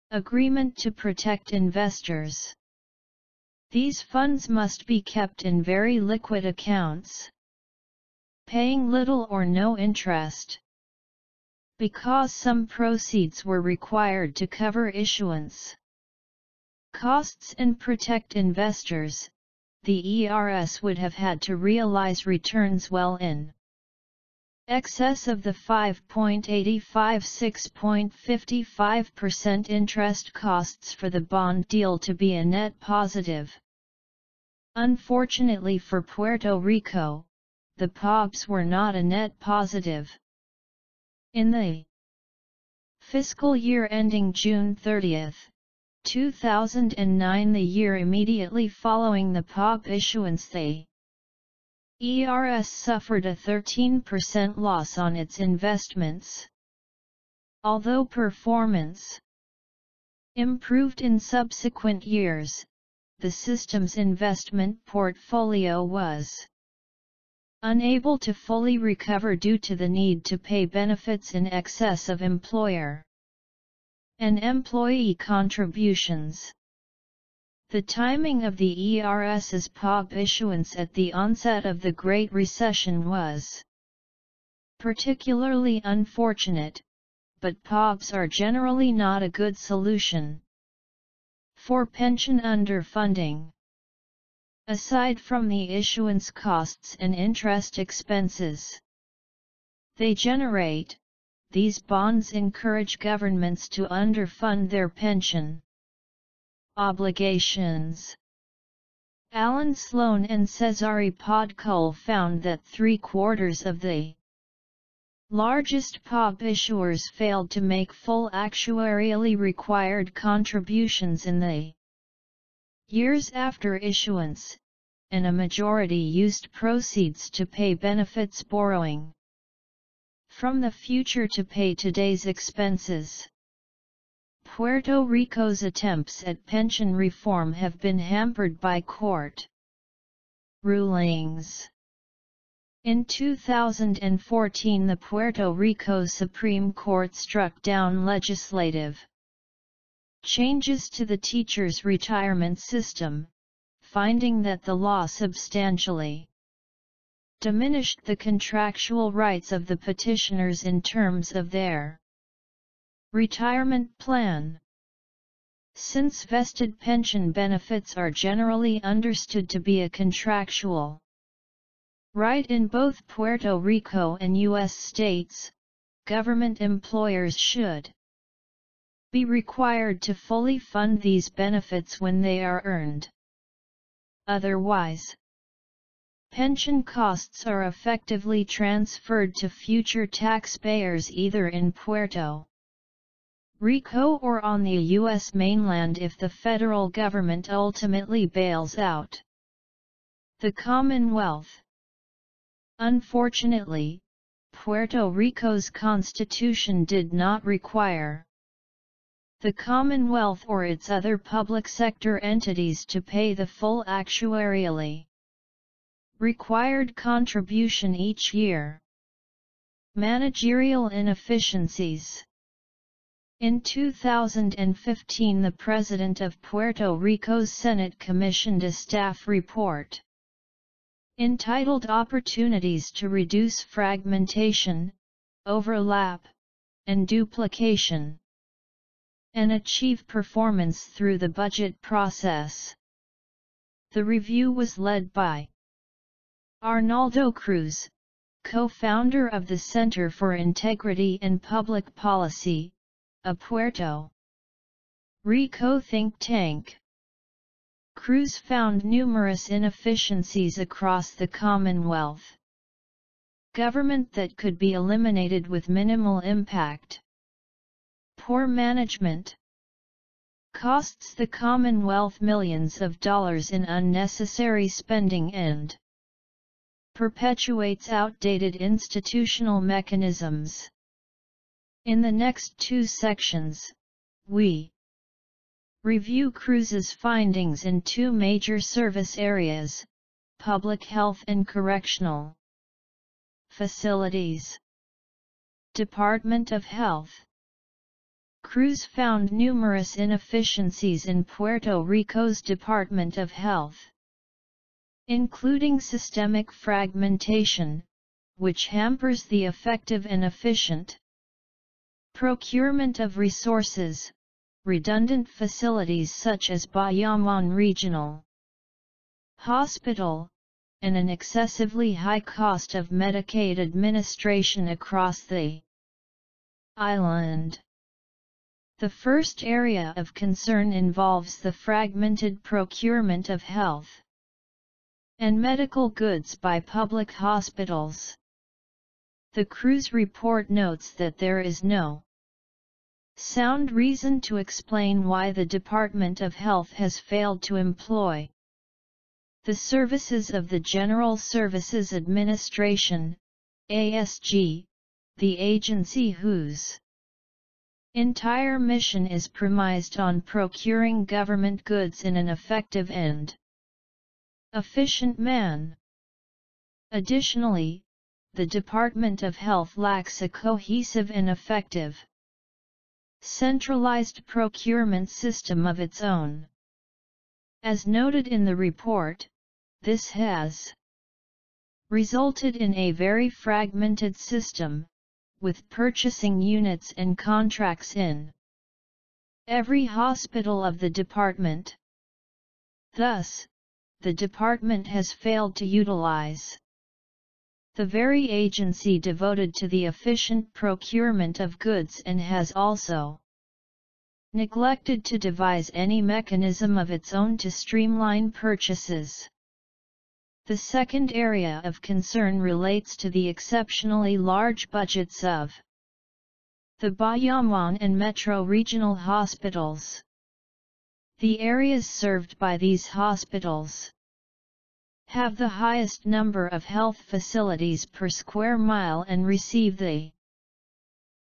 agreement to protect investors. These funds must be kept in very liquid accounts, paying little or no interest. Because some proceeds were required to cover issuance costs and protect investors, the ERS would have had to realize returns well in excess of the 5.85–6.55% interest costs for the bond deal to be a net positive. Unfortunately for Puerto Rico, the POBs were not a net positive. In the fiscal year ending June 30, 2009, the year immediately following the POB issuance, the ERS suffered a 13% loss on its investments. Although performance improved in subsequent years, the system's investment portfolio was unable to fully recover due to the need to pay benefits in excess of employer and employee contributions. The timing of the ERS's POB issuance at the onset of the Great Recession was particularly unfortunate, but POBs are generally not a good solution for pension underfunding. Aside from the issuance costs and interest expenses they generate, these bonds encourage governments to underfund their pension obligations. Alan Sloan and Cesare Podkul found that 3/4 of the largest POB issuers failed to make full actuarially required contributions in the years after issuance, and a majority used proceeds to pay benefits borrowing from the future to pay today's expenses. Puerto Rico's attempts at pension reform have been hampered by court rulings. In 2014, the Puerto Rico Supreme Court struck down legislative changes to the teachers' retirement system, finding that the law substantially diminished the contractual rights of the petitioners in terms of their retirement plan. Since vested pension benefits are generally understood to be a contractual right in both Puerto Rico and U.S. states, government employers should be required to fully fund these benefits when they are earned. Otherwise, pension costs are effectively transferred to future taxpayers either in Puerto Rico or on the U.S. mainland if the federal government ultimately bails out the Commonwealth. Unfortunately, Puerto Rico's constitution did not require the Commonwealth or its other public sector entities to pay the full actuarially required contribution each year. Managerial inefficiencies. In 2015, the President of Puerto Rico's Senate commissioned a staff report entitled Opportunities to Reduce Fragmentation, Overlap, and Duplication, and Achieve Performance Through the Budget Process. The review was led by Arnaldo Cruz, co-founder of the Center for Integrity and Public Policy, a Puerto Rico think tank. Cruz found numerous inefficiencies across the Commonwealth government that could be eliminated with minimal impact. Poor management costs the Commonwealth millions of dollars in unnecessary spending and perpetuates outdated institutional mechanisms. In the next two sections, we review Cruz's findings in two major service areas, public health and correctional facilities. Department of Health. Cruz found numerous inefficiencies in Puerto Rico's Department of Health, including systemic fragmentation, which hampers the effective and efficient procurement of resources, redundant facilities such as Bayamon Regional Hospital, and an excessively high cost of Medicaid administration across the island. The first area of concern involves the fragmented procurement of health and medical goods by public hospitals. The Cruz report notes that there is no sound reason to explain why the Department of Health has failed to employ the services of the General Services Administration, ASG, the agency whose entire mission is premised on procuring government goods in an effective and efficient manner. Additionally, the Department of Health lacks a cohesive and effective centralized procurement system of its own. As noted in the report, this has resulted in a very fragmented system, with purchasing units and contracts in every hospital of the department. Thus, the department has failed to utilize the very agency devoted to the efficient procurement of goods and has also neglected to devise any mechanism of its own to streamline purchases. The second area of concern relates to the exceptionally large budgets of the Bayamon and Metro regional hospitals. The areas served by these hospitals have the highest number of health facilities per square mile and receive the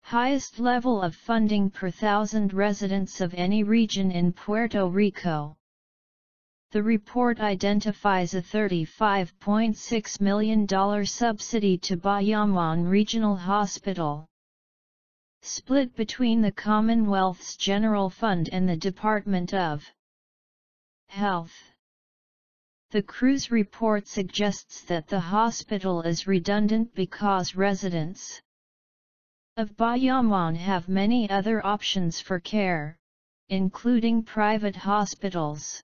highest level of funding per thousand residents of any region in Puerto Rico. The report identifies a $35.6 million subsidy to Bayamon Regional Hospital, split between the Commonwealth's General Fund and the Department of Health. The Cruz report suggests that the hospital is redundant because residents of Bayamon have many other options for care, including private hospitals,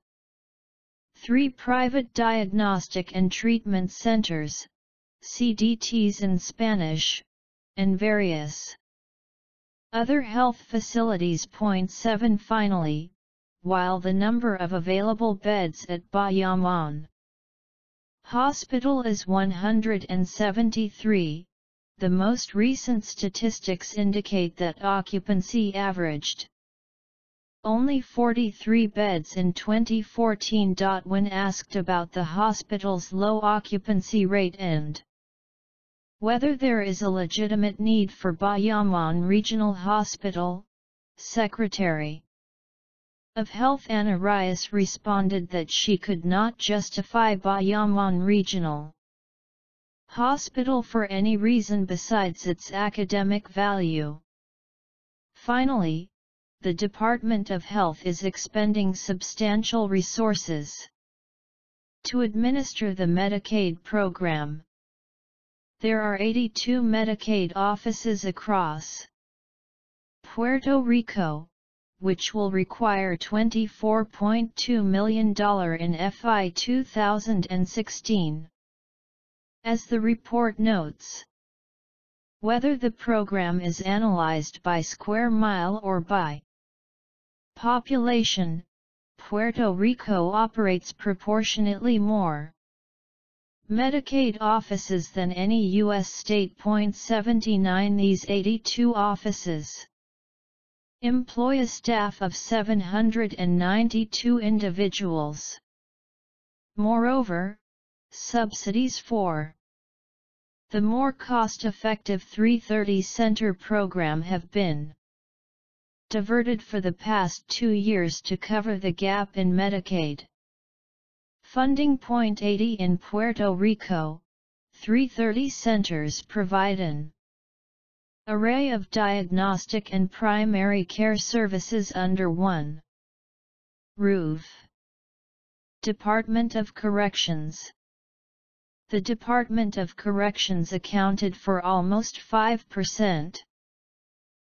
3 private diagnostic and treatment centers, CDTs in Spanish, and various other health facilities. 7 Finally, while the number of available beds at Bayamon Hospital is 173, the most recent statistics indicate that occupancy averaged only 43 beds in 2014. When asked about the hospital's low occupancy rate and whether there is a legitimate need for Bayamon Regional Hospital, Secretary of Health Ana Reyes responded that she could not justify Bayamon Regional Hospital for any reason besides its academic value. Finally, the Department of Health is expending substantial resources to administer the Medicaid program. There are 82 Medicaid offices across Puerto Rico, which will require $24.2 million in FY 2016. As the report notes, whether the program is analyzed by square mile or by population, Puerto Rico operates proportionately more Medicaid offices than any U.S. state. 79 These 82 offices employ a staff of 792 individuals. Moreover, subsidies for the more cost-effective 330 Center program have been diverted for the past 2 years to cover the gap in Medicaid funding. 80 In Puerto Rico, 330 centers provide an array of diagnostic and primary care services under one roof. Department of Corrections. The Department of Corrections accounted for almost 5%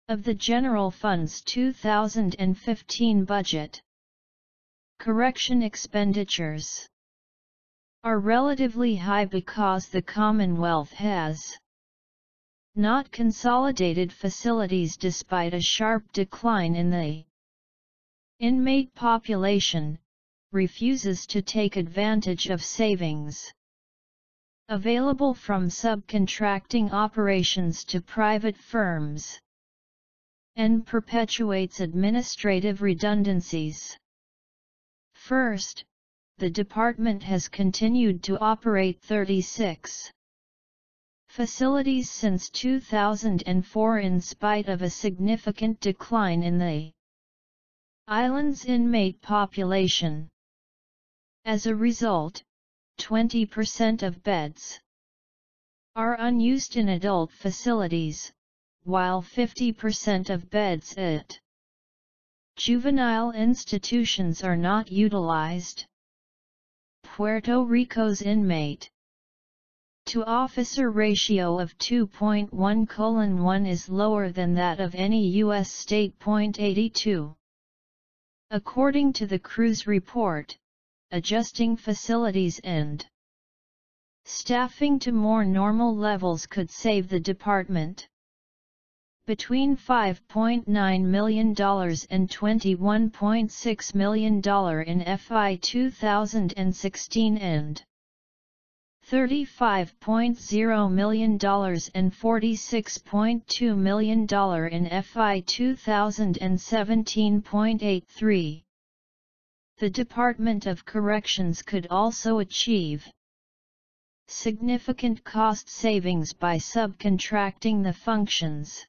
of the General Fund's 2015 budget. Correction expenditures are relatively high because the Commonwealth has not consolidated facilities despite a sharp decline in the inmate population, refuses to take advantage of savings available from subcontracting operations to private firms, and perpetuates administrative redundancies. First, the department has continued to operate 36 facilities since 2004 in spite of a significant decline in the island's inmate population. As a result, 20% of beds are unused in adult facilities, while 50% of beds at juvenile institutions are not utilized. Puerto Rico's inmate to officer ratio of 2.1:1 is lower than that of any U.S. state. 82. According to the Cruz report, adjusting facilities and staffing to more normal levels could save the department between $5.9 million and $21.6 million in FY 2016 and $35.0 million and $46.2 million in FY 2017.83. The Department of Corrections could also achieve significant cost savings by subcontracting the functions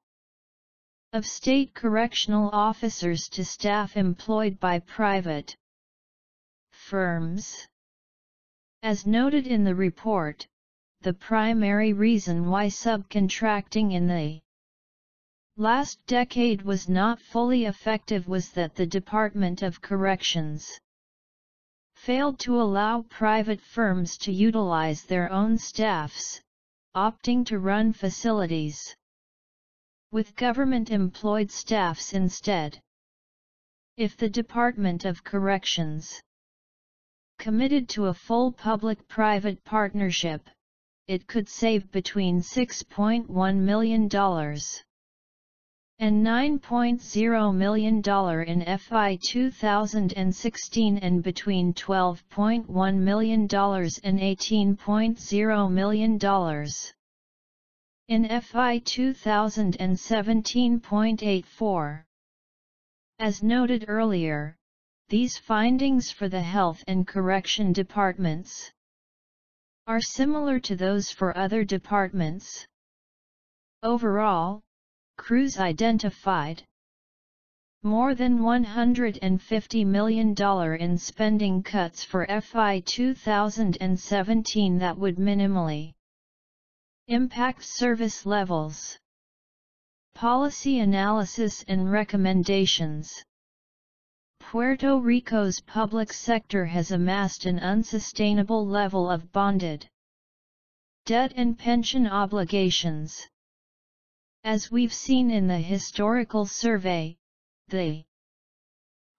of state correctional officers to staff employed by private firms. As noted in the report, the primary reason why subcontracting in the last decade was not fully effective was that the Department of Corrections failed to allow private firms to utilize their own staffs, opting to run facilities with government-employed staffs instead. If the Department of Corrections committed to a full public-private partnership, it could save between $6.1 million and $9.0 million in FY 2016 and between $12.1 million and $18.0 million in FI 2017.84. As noted earlier, these findings for the Health and Correction departments are similar to those for other departments. Overall, Cruz identified more than $150 million in spending cuts for FI 2017 that would minimally impact service levels. Policy analysis and recommendations. Puerto Rico's public sector has amassed an unsustainable level of bonded debt and pension obligations. As we've seen in the historical survey, the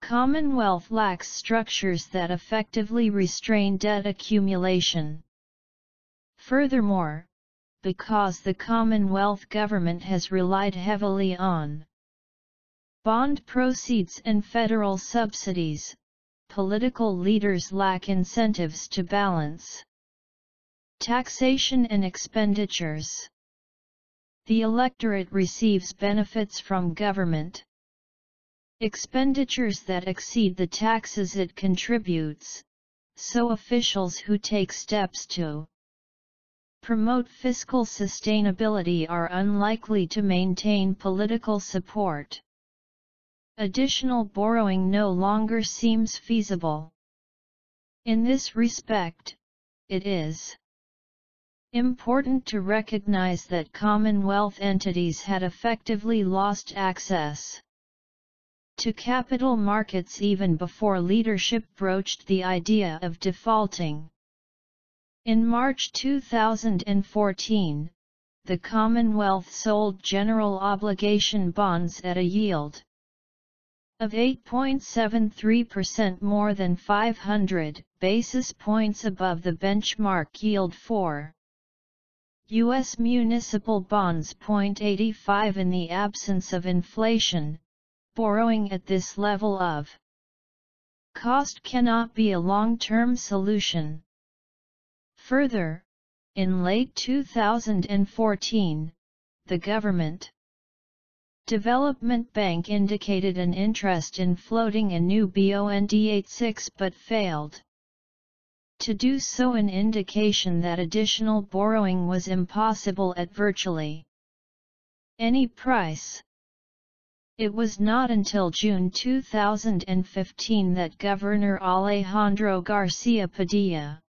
Commonwealth lacks structures that effectively restrain debt accumulation. Furthermore, because the Commonwealth government has relied heavily on bond proceeds and federal subsidies, political leaders lack incentives to balance taxation and expenditures. The electorate receives benefits from government expenditures that exceed the taxes it contributes, so officials who take steps to promote fiscal sustainability are unlikely to maintain political support. Additional borrowing no longer seems feasible. In this respect, it is important to recognize that Commonwealth entities had effectively lost access to capital markets even before leadership broached the idea of defaulting. In March 2014, the Commonwealth sold general obligation bonds at a yield of 8.73%, more than 500 basis points above the benchmark yield for U.S. municipal bonds. 0.85. In the absence of inflation, borrowing at this level of cost cannot be a long-term solution. Further, in late 2014, the Government Development Bank indicated an interest in floating a new bond 86 but failed to do so, an indication that additional borrowing was impossible at virtually any price. It was not until June 2015 that Governor Alejandro Garcia Padilla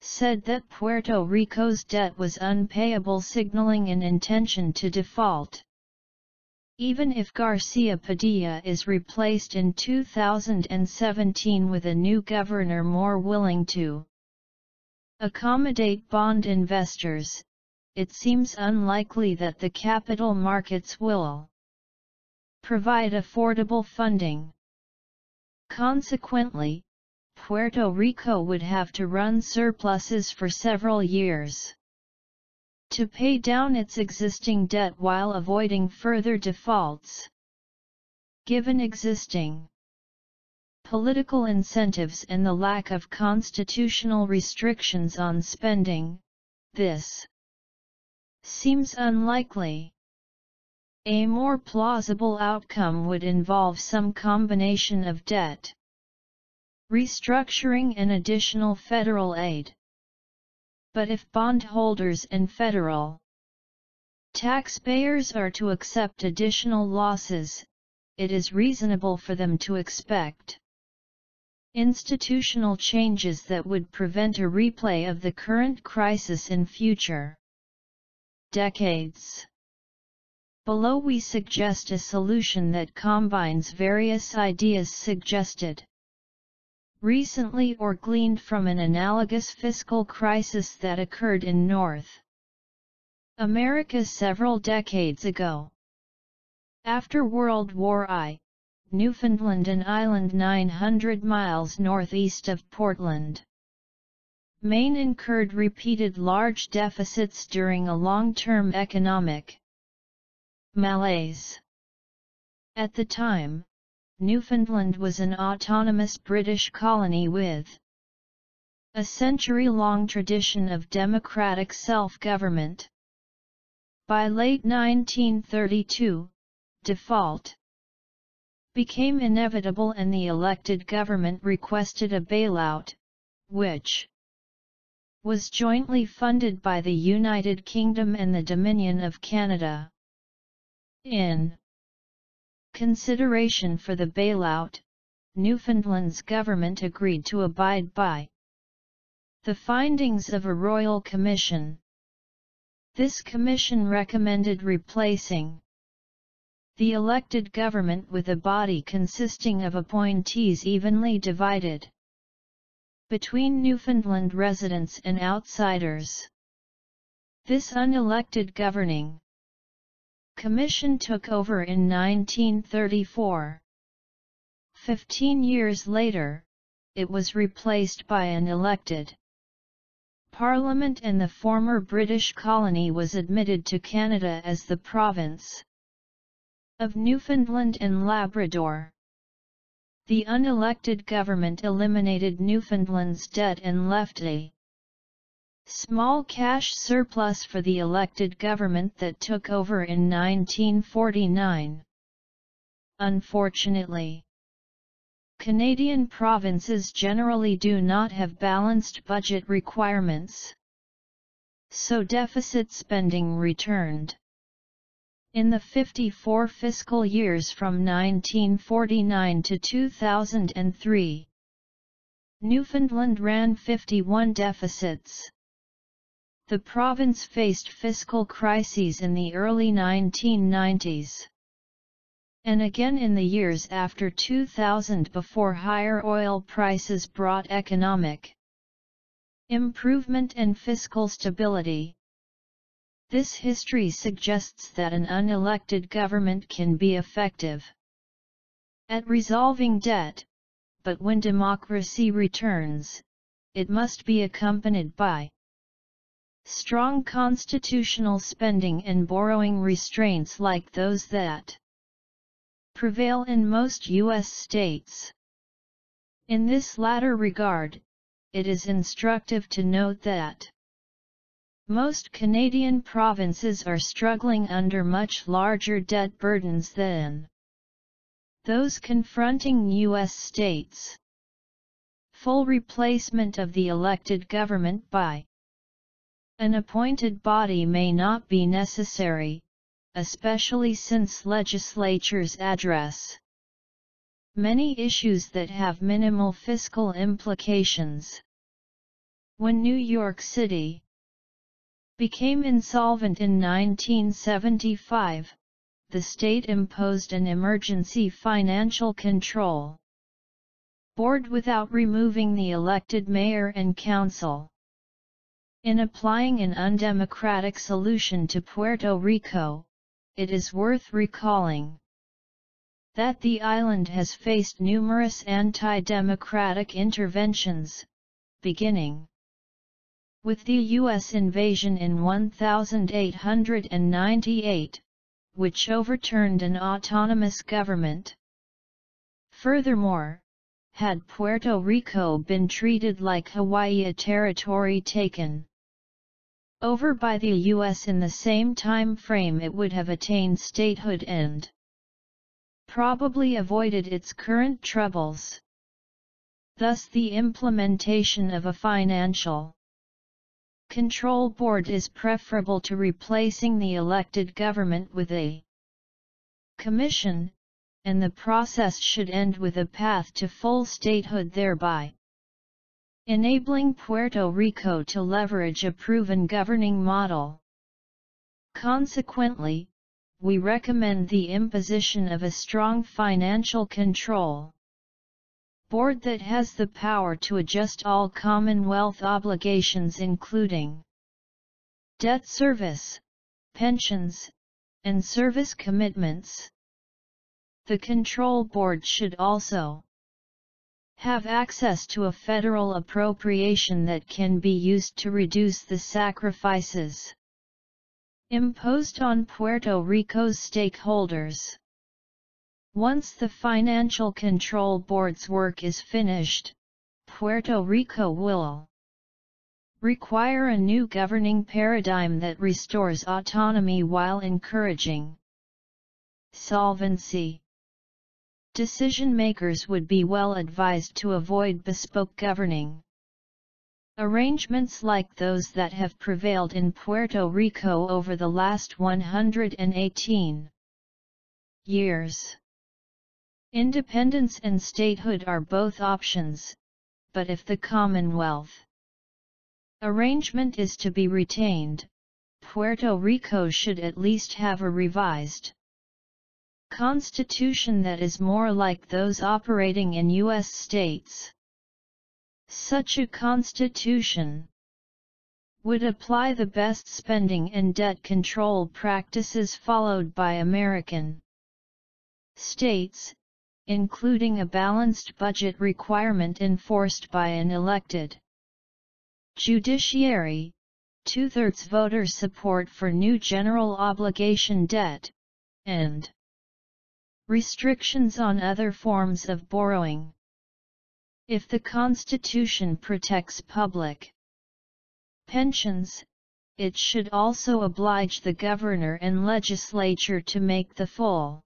said that Puerto Rico's debt was unpayable, signaling an intention to default. Even if Garcia Padilla is replaced in 2017 with a new governor more willing to accommodate bond investors, it seems unlikely that the capital markets will provide affordable funding. Consequently, Puerto Rico would have to run surpluses for several years to pay down its existing debt while avoiding further defaults. Given existing political incentives and the lack of constitutional restrictions on spending, this seems unlikely. A more plausible outcome would involve some combination of debt restructuring and additional federal aid. But if bondholders and federal taxpayers are to accept additional losses, it is reasonable for them to expect institutional changes that would prevent a replay of the current crisis in future decades. Below we suggest a solution that combines various ideas suggested recently or gleaned from an analogous fiscal crisis that occurred in North America several decades ago. After World War I, Newfoundland an island 900 miles northeast of Portland, Maine, incurred repeated large deficits during a long-term economic malaise. At the time, Newfoundland was an autonomous British colony with a century-long tradition of democratic self-government. By late 1932, default became inevitable and the elected government requested a bailout, which was jointly funded by the United Kingdom and the Dominion of Canada. In consideration for the bailout, Newfoundland's government agreed to abide by the findings of a royal commission. This commission recommended replacing the elected government with a body consisting of appointees evenly divided between Newfoundland residents and outsiders. This unelected governing commission took over in 1934. 15 years later, it was replaced by an elected Parliament and the former British colony was admitted to Canada as the province of Newfoundland and Labrador. The unelected government eliminated Newfoundland's debt and left a small cash surplus for the elected government that took over in 1949. Unfortunately, Canadian provinces generally do not have balanced budget requirements, so deficit spending returned. In the 54 fiscal years from 1949 to 2003, Newfoundland ran 51 deficits. The province faced fiscal crises in the early 1990s. And again in the years after 2000 before higher oil prices brought economic improvement and fiscal stability. This history suggests that an unelected government can be effective at resolving debt, but when democracy returns, it must be accompanied by strong constitutional spending and borrowing restraints like those that prevail in most U.S. states. In this latter regard, it is instructive to note that most Canadian provinces are struggling under much larger debt burdens than those confronting U.S. states. Full replacement of the elected government by an appointed body may not be necessary, especially since legislatures address many issues that have minimal fiscal implications. When New York City became insolvent in 1975, the state imposed an emergency financial control board without removing the elected mayor and council. In applying an undemocratic solution to Puerto Rico, it is worth recalling that the island has faced numerous anti-democratic interventions, beginning with the U.S. invasion in 1898, which overturned an autonomous government. Furthermore, had Puerto Rico been treated like Hawaii, a territory taken over by the U.S. in the same time frame, it would have attained statehood and probably avoided its current troubles. Thus the implementation of a financial control board is preferable to replacing the elected government with a commission, and the process should end with a path to full statehood, thereby enabling Puerto Rico to leverage a proven governing model. Consequently, we recommend the imposition of a strong financial control board that has the power to adjust all Commonwealth obligations including debt service, pensions, and service commitments. The control board should also have access to a federal appropriation that can be used to reduce the sacrifices imposed on Puerto Rico's stakeholders. Once the Financial Control Board's work is finished, Puerto Rico will require a new governing paradigm that restores autonomy while encouraging solvency. Decision-makers would be well advised to avoid bespoke governing arrangements like those that have prevailed in Puerto Rico over the last 118 years. Independence and statehood are both options, but if the Commonwealth arrangement is to be retained, Puerto Rico should at least have a revised constitution that is more like those operating in U.S. states. Such a constitution would apply the best spending and debt control practices followed by American states, including a balanced budget requirement enforced by an elected judiciary, 2/3 voter support for new general obligation debt, and restrictions on other forms of borrowing. If the Constitution protects public pensions, it should also oblige the governor and legislature to make the full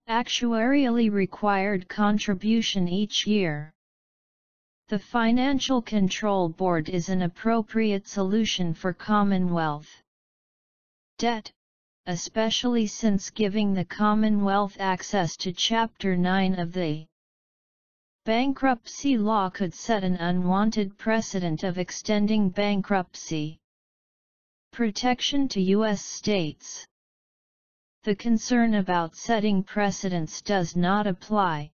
actuarially required contribution each year. The Financial Control Board is an appropriate solution for Commonwealth debt, especially since giving the Commonwealth access to Chapter 9 of the bankruptcy law could set an unwanted precedent of extending bankruptcy protection to U.S. states. The concern about setting precedents does not apply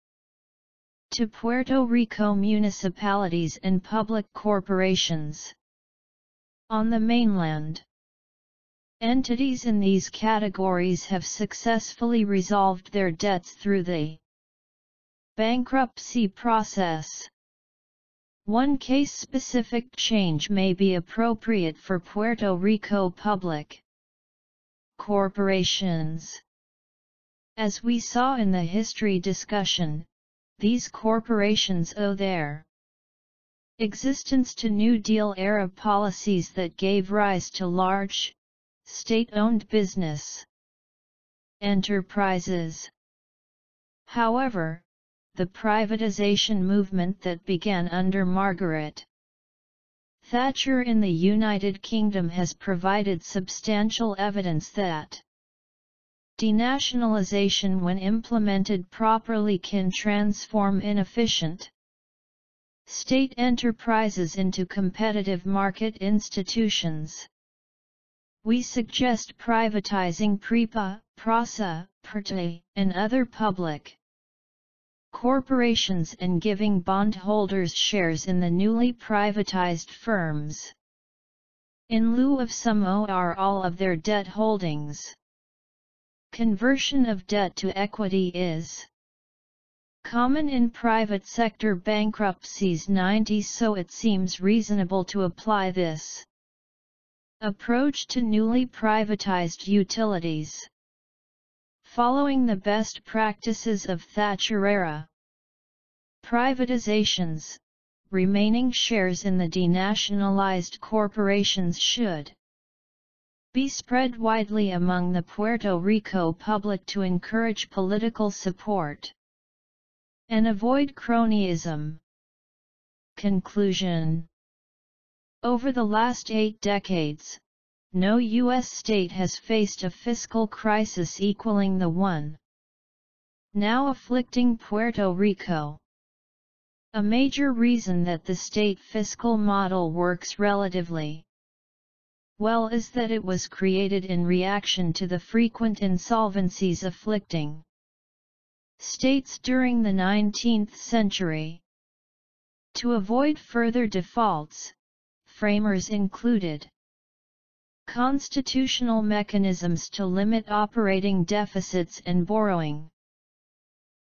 to Puerto Rico municipalities and public corporations. On the mainland, entities in these categories have successfully resolved their debts through the bankruptcy process. One case-specific change may be appropriate for Puerto Rico public corporations. As we saw in the history discussion, these corporations owe their existence to New Deal-era policies that gave rise to large, state-owned business enterprises. However, the privatization movement that began under Margaret Thatcher in the United Kingdom has provided substantial evidence that denationalization, when implemented properly, can transform inefficient state enterprises into competitive market institutions. We suggest privatizing PREPA, PRASA, PERTE, and other public corporations and giving bondholders shares in the newly privatized firms, in lieu of some or all of their debt holdings. Conversion of debt to equity is common in private sector bankruptcies 90s, so it seems reasonable to apply this approach to newly privatized utilities. Following the best practices of Thatcher-era privatizations, remaining shares in the denationalized corporations should be spread widely among the Puerto Rico public to encourage political support and avoid cronyism. Conclusion. Over the last 8 decades, no U.S. state has faced a fiscal crisis equaling the one now afflicting Puerto Rico. A major reason that the state fiscal model works relatively well is that it was created in reaction to the frequent insolvencies afflicting states during the 19th century. To avoid further defaults, framers included constitutional mechanisms to limit operating deficits and borrowing.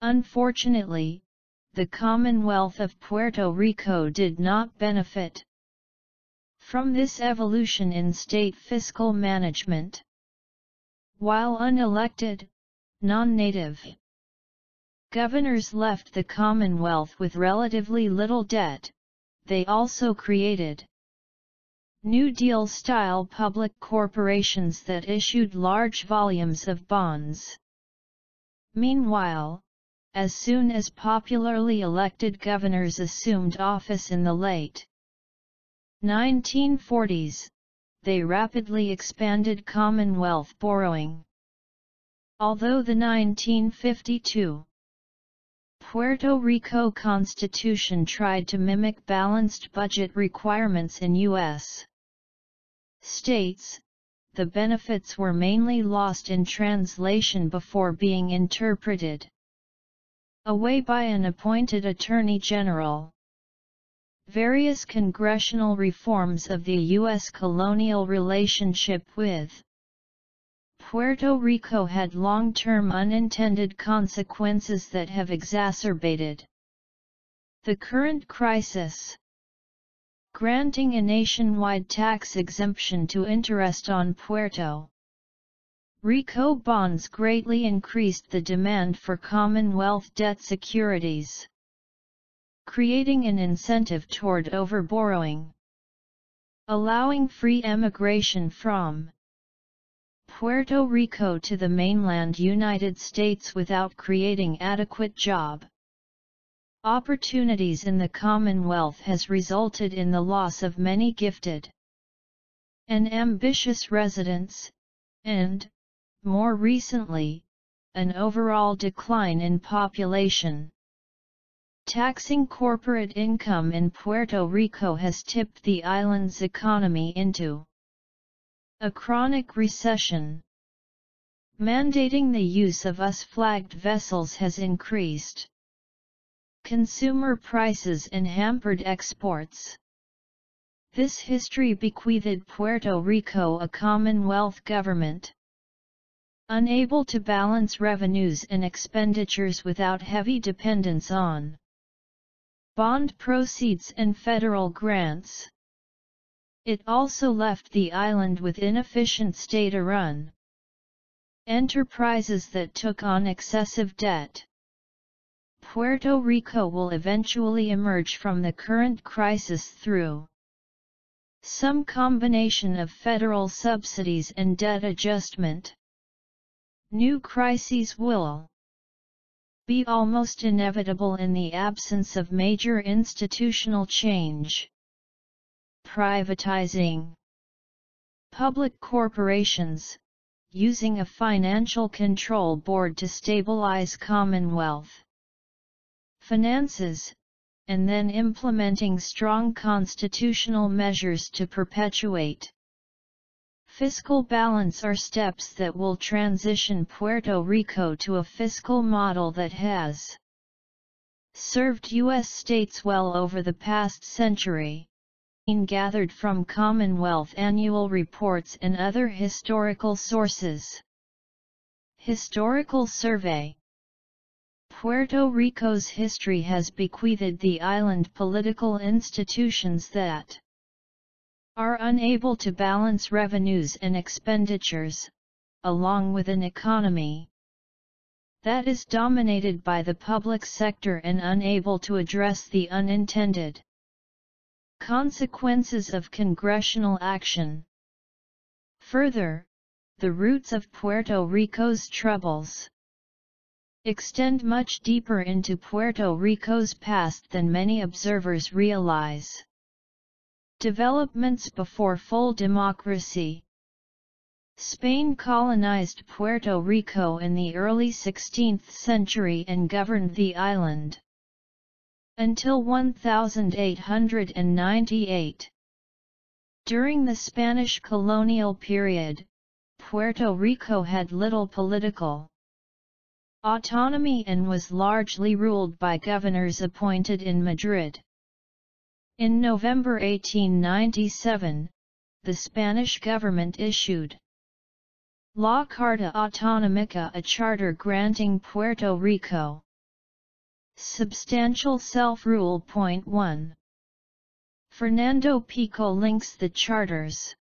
Unfortunately, the Commonwealth of Puerto Rico did not benefit from this evolution in state fiscal management. While unelected, non-native governors left the Commonwealth with relatively little debt, they also created New Deal-style public corporations that issued large volumes of bonds. Meanwhile, as soon as popularly elected governors assumed office in the late 1940s, they rapidly expanded Commonwealth borrowing. Although the 1952 Puerto Rico Constitution tried to mimic balanced budget requirements in U.S. states, the benefits were mainly lost in translation before being interpreted away by an appointed Attorney General. Various congressional reforms of the U.S. colonial relationship with Puerto Rico had long-term unintended consequences that have exacerbated the current crisis. Granting a nationwide tax exemption to interest on Puerto Rico bonds greatly increased the demand for Commonwealth debt securities, creating an incentive toward overborrowing. Allowing free emigration from Puerto Rico to the mainland United States without creating adequate job opportunities in the Commonwealth has resulted in the loss of many gifted and ambitious residents, and, more recently, an overall decline in population. Taxing corporate income in Puerto Rico has tipped the island's economy into a chronic recession. Mandating the use of US-flagged vessels has increased consumer prices and hampered exports. This history bequeathed Puerto Rico a Commonwealth government unable to balance revenues and expenditures without heavy dependence on bond proceeds and federal grants. It also left the island with inefficient state-run enterprises that took on excessive debt. Puerto Rico will eventually emerge from the current crisis through some combination of federal subsidies and debt adjustment. New crises will be almost inevitable in the absence of major institutional change. Privatizing public corporations, using a financial control board to stabilize Commonwealth finances, and then implementing strong constitutional measures to perpetuate fiscal balance are steps that will transition Puerto Rico to a fiscal model that has served U.S. states well over the past century. Gathered from Commonwealth annual reports and other historical sources. Historical survey. Puerto Rico's history has bequeathed the island political institutions that are unable to balance revenues and expenditures, along with an economy that is dominated by the public sector and unable to address the unintended consequences of congressional action. Further, the roots of Puerto Rico's troubles extend much deeper into Puerto Rico's past than many observers realize. Developments before full democracy. Spain colonized Puerto Rico in the early 16th century and governed the island until 1898. During the Spanish colonial period, Puerto Rico had little political autonomy and was largely ruled by governors appointed in Madrid. In November 1897, the Spanish government issued La Carta Autonómica, a charter granting Puerto Rico substantial self-rule. 1. Fernando Pico links the charter's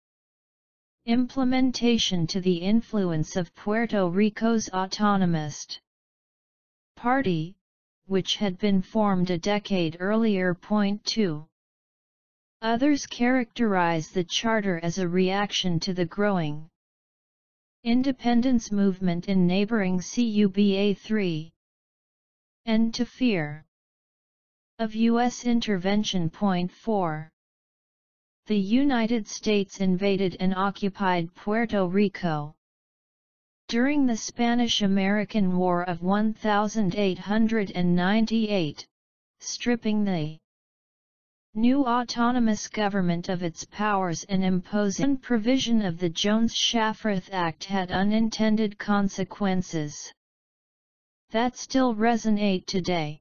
implementation to the influence of Puerto Rico's autonomist party, which had been formed a decade earlier. 2. Others characterize the charter as a reaction to the growing independence movement in neighboring Cuba. 3. End to fear of U.S. intervention. 4. The United States invaded and occupied Puerto Rico during the Spanish-American War of 1898, stripping the new autonomous government of its powers and imposing provision of the Jones-Shafrath Act had unintended consequences that still resonate today.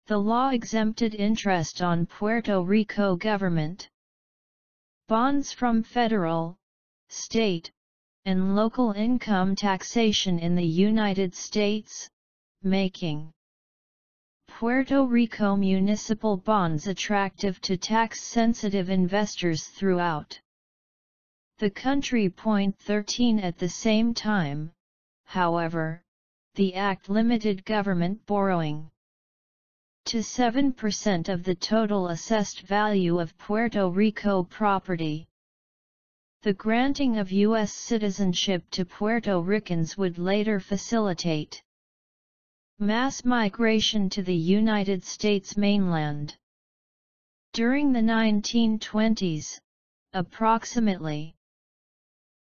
The law exempted interest on Puerto Rico government bonds from federal, state, and local income taxation in the United States, making Puerto Rico municipal bonds attractive to tax-sensitive investors throughout the country. 13. At the same time, however, the Act limited government borrowing to 7% of the total assessed value of Puerto Rico property. The granting of U.S. citizenship to Puerto Ricans would later facilitate mass migration to the United States mainland. During the 1920s, approximately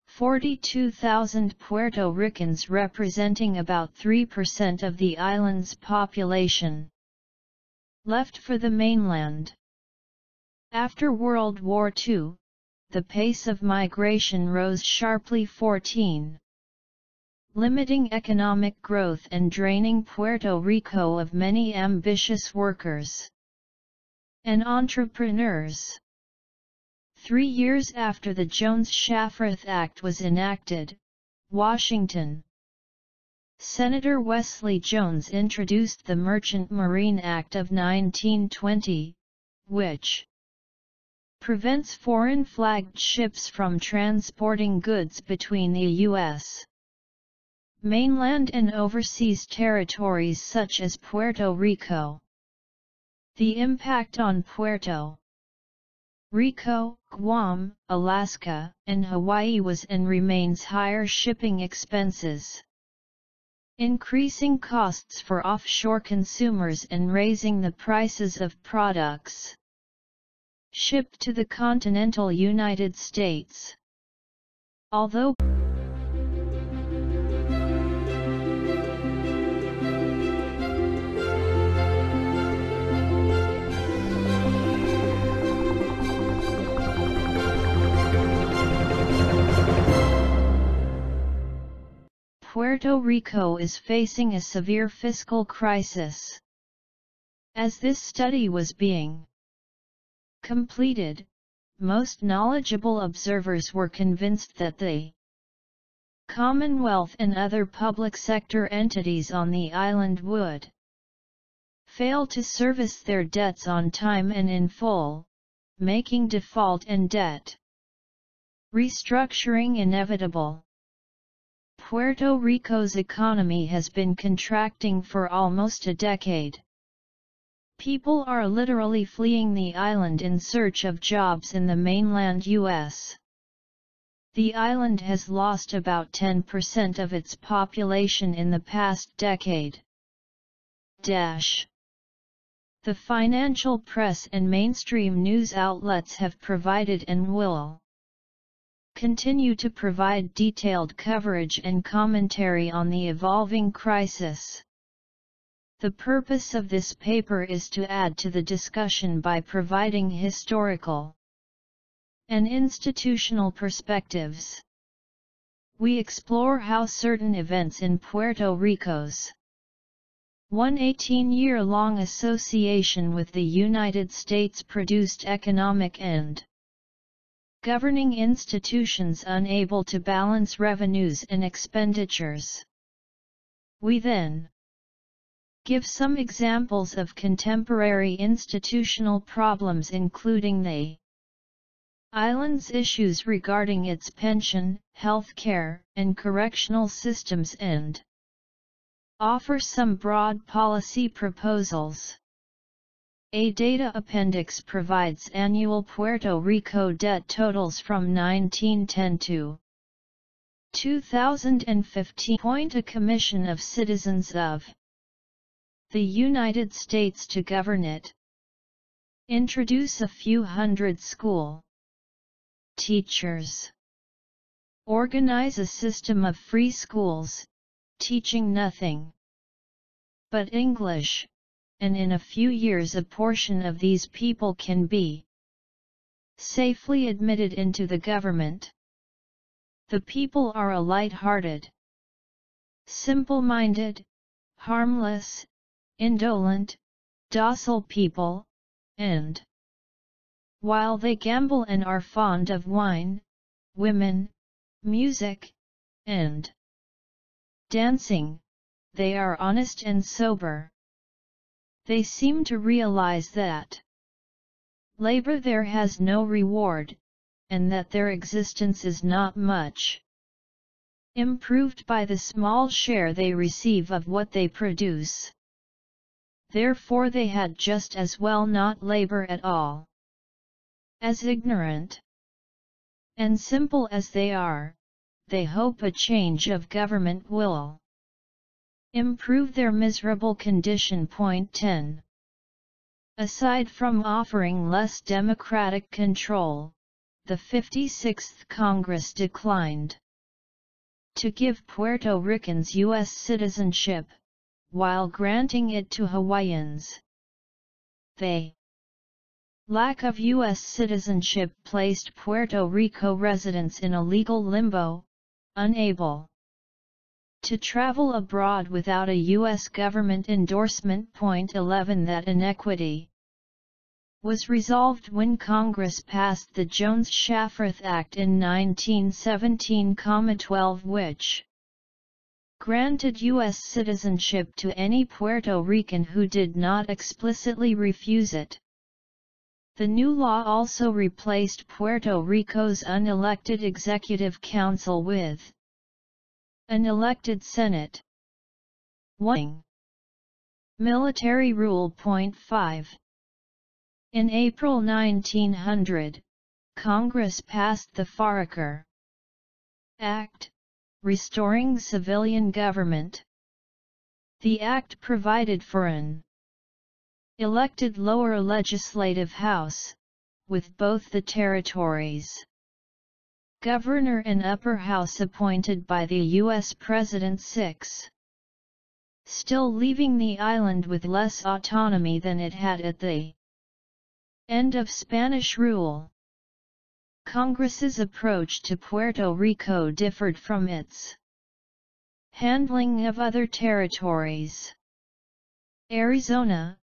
42,000 Puerto Ricans, representing about 3% of the island's population, left for the mainland. After World War II, the pace of migration rose sharply. 14. Limiting economic growth and draining Puerto Rico of many ambitious workers and entrepreneurs. 3 years after the Jones-Shafrath Act was enacted, Washington Senator Wesley Jones introduced the Merchant Marine Act of 1920, which prevents foreign-flagged ships from transporting goods between the U.S. mainland and overseas territories such as Puerto Rico. The impact on Puerto Rico, Guam, Alaska, and Hawaii was and remains higher shipping expenses, increasing costs for offshore consumers and raising the prices of products shipped to the continental United States. Although Puerto Rico is facing a severe fiscal crisis. As this study was being completed, most knowledgeable observers were convinced that the Commonwealth and other public sector entities on the island would fail to service their debts on time and in full, making default and debt restructuring inevitable. Puerto Rico's economy has been contracting for almost a decade. People are literally fleeing the island in search of jobs in the mainland U.S. The island has lost about 10% of its population in the past decade. The financial press and mainstream news outlets have provided and will continue to provide detailed coverage and commentary on the evolving crisis. The purpose of this paper is to add to the discussion by providing historical and institutional perspectives. We explore how certain events in Puerto Rico's 18-year-long association with the United States produced economic and governing institutions unable to balance revenues and expenditures. We then give some examples of contemporary institutional problems, including the island's issues regarding its pension, health care, and correctional systems, and offer some broad policy proposals. A data appendix provides annual Puerto Rico debt totals from 1910 to 2015. A commission of citizens of the United States to govern it. Introduce a few hundred school teachers. Organize a system of free schools, teaching nothing but English, and in a few years a portion of these people can be safely admitted into the government. The people are a light-hearted, simple-minded, harmless, indolent, docile people, and while they gamble and are fond of wine, women, music, and dancing, they are honest and sober. They seem to realize that labor there has no reward, and that their existence is not much improved by the small share they receive of what they produce. Therefore they had just as well not labor at all. As ignorant and simple as they are, they hope a change of government will improve their miserable condition. 10. Aside from offering less democratic control, the 56th Congress declined to give Puerto Ricans U.S. citizenship, while granting it to Hawaiians. The lack of U.S. citizenship placed Puerto Rico residents in a legal limbo, unable to travel abroad without a U.S. government endorsement. 11. That inequity was resolved when Congress passed the Jones-Shafrath Act in 1917-12, which granted U.S. citizenship to any Puerto Rican who did not explicitly refuse it. The new law also replaced Puerto Rico's unelected Executive Council with an elected Senate. 1. Military Rule. 5. In April 1900, Congress passed the Foraker Act, restoring civilian government. The act provided for an elected lower legislative house, with both the territories' governor and upper house appointed by the U.S. President. 6. Still leaving the island with less autonomy than it had at the end of Spanish rule. Congress's approach to Puerto Rico differed from its handling of other territories. Arizona,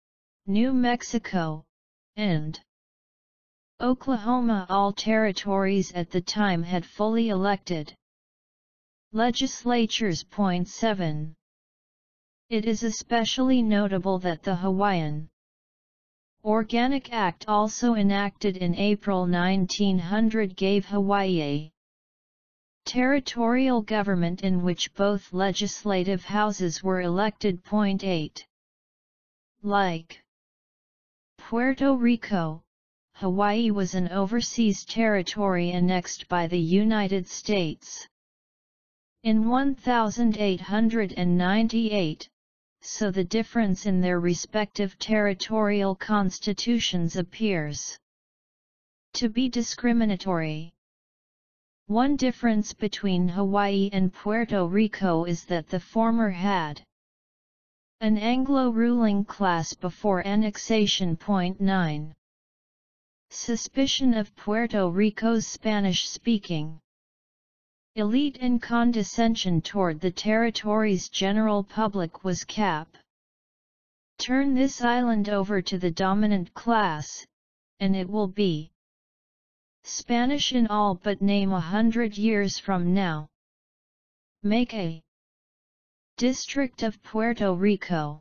New Mexico, and Oklahoma, all territories at the time, had fully elected legislatures. 7. It is especially notable that the Hawaiian Organic Act, also enacted in April 1900, gave Hawaii a territorial government in which both legislative houses were elected. 8. Like Puerto Rico, Hawaii was an overseas territory annexed by the United States in 1898, so the difference in their respective territorial constitutions appears to be discriminatory. One difference between Hawaii and Puerto Rico is that the former had an Anglo ruling class before annexation. 9. Suspicion of Puerto Rico's Spanish-speaking elite and condescension toward the territory's general public was cap. Turn this island over to the dominant class, and it will be Spanish in all but name 100 years from now. Make a district of Puerto Rico.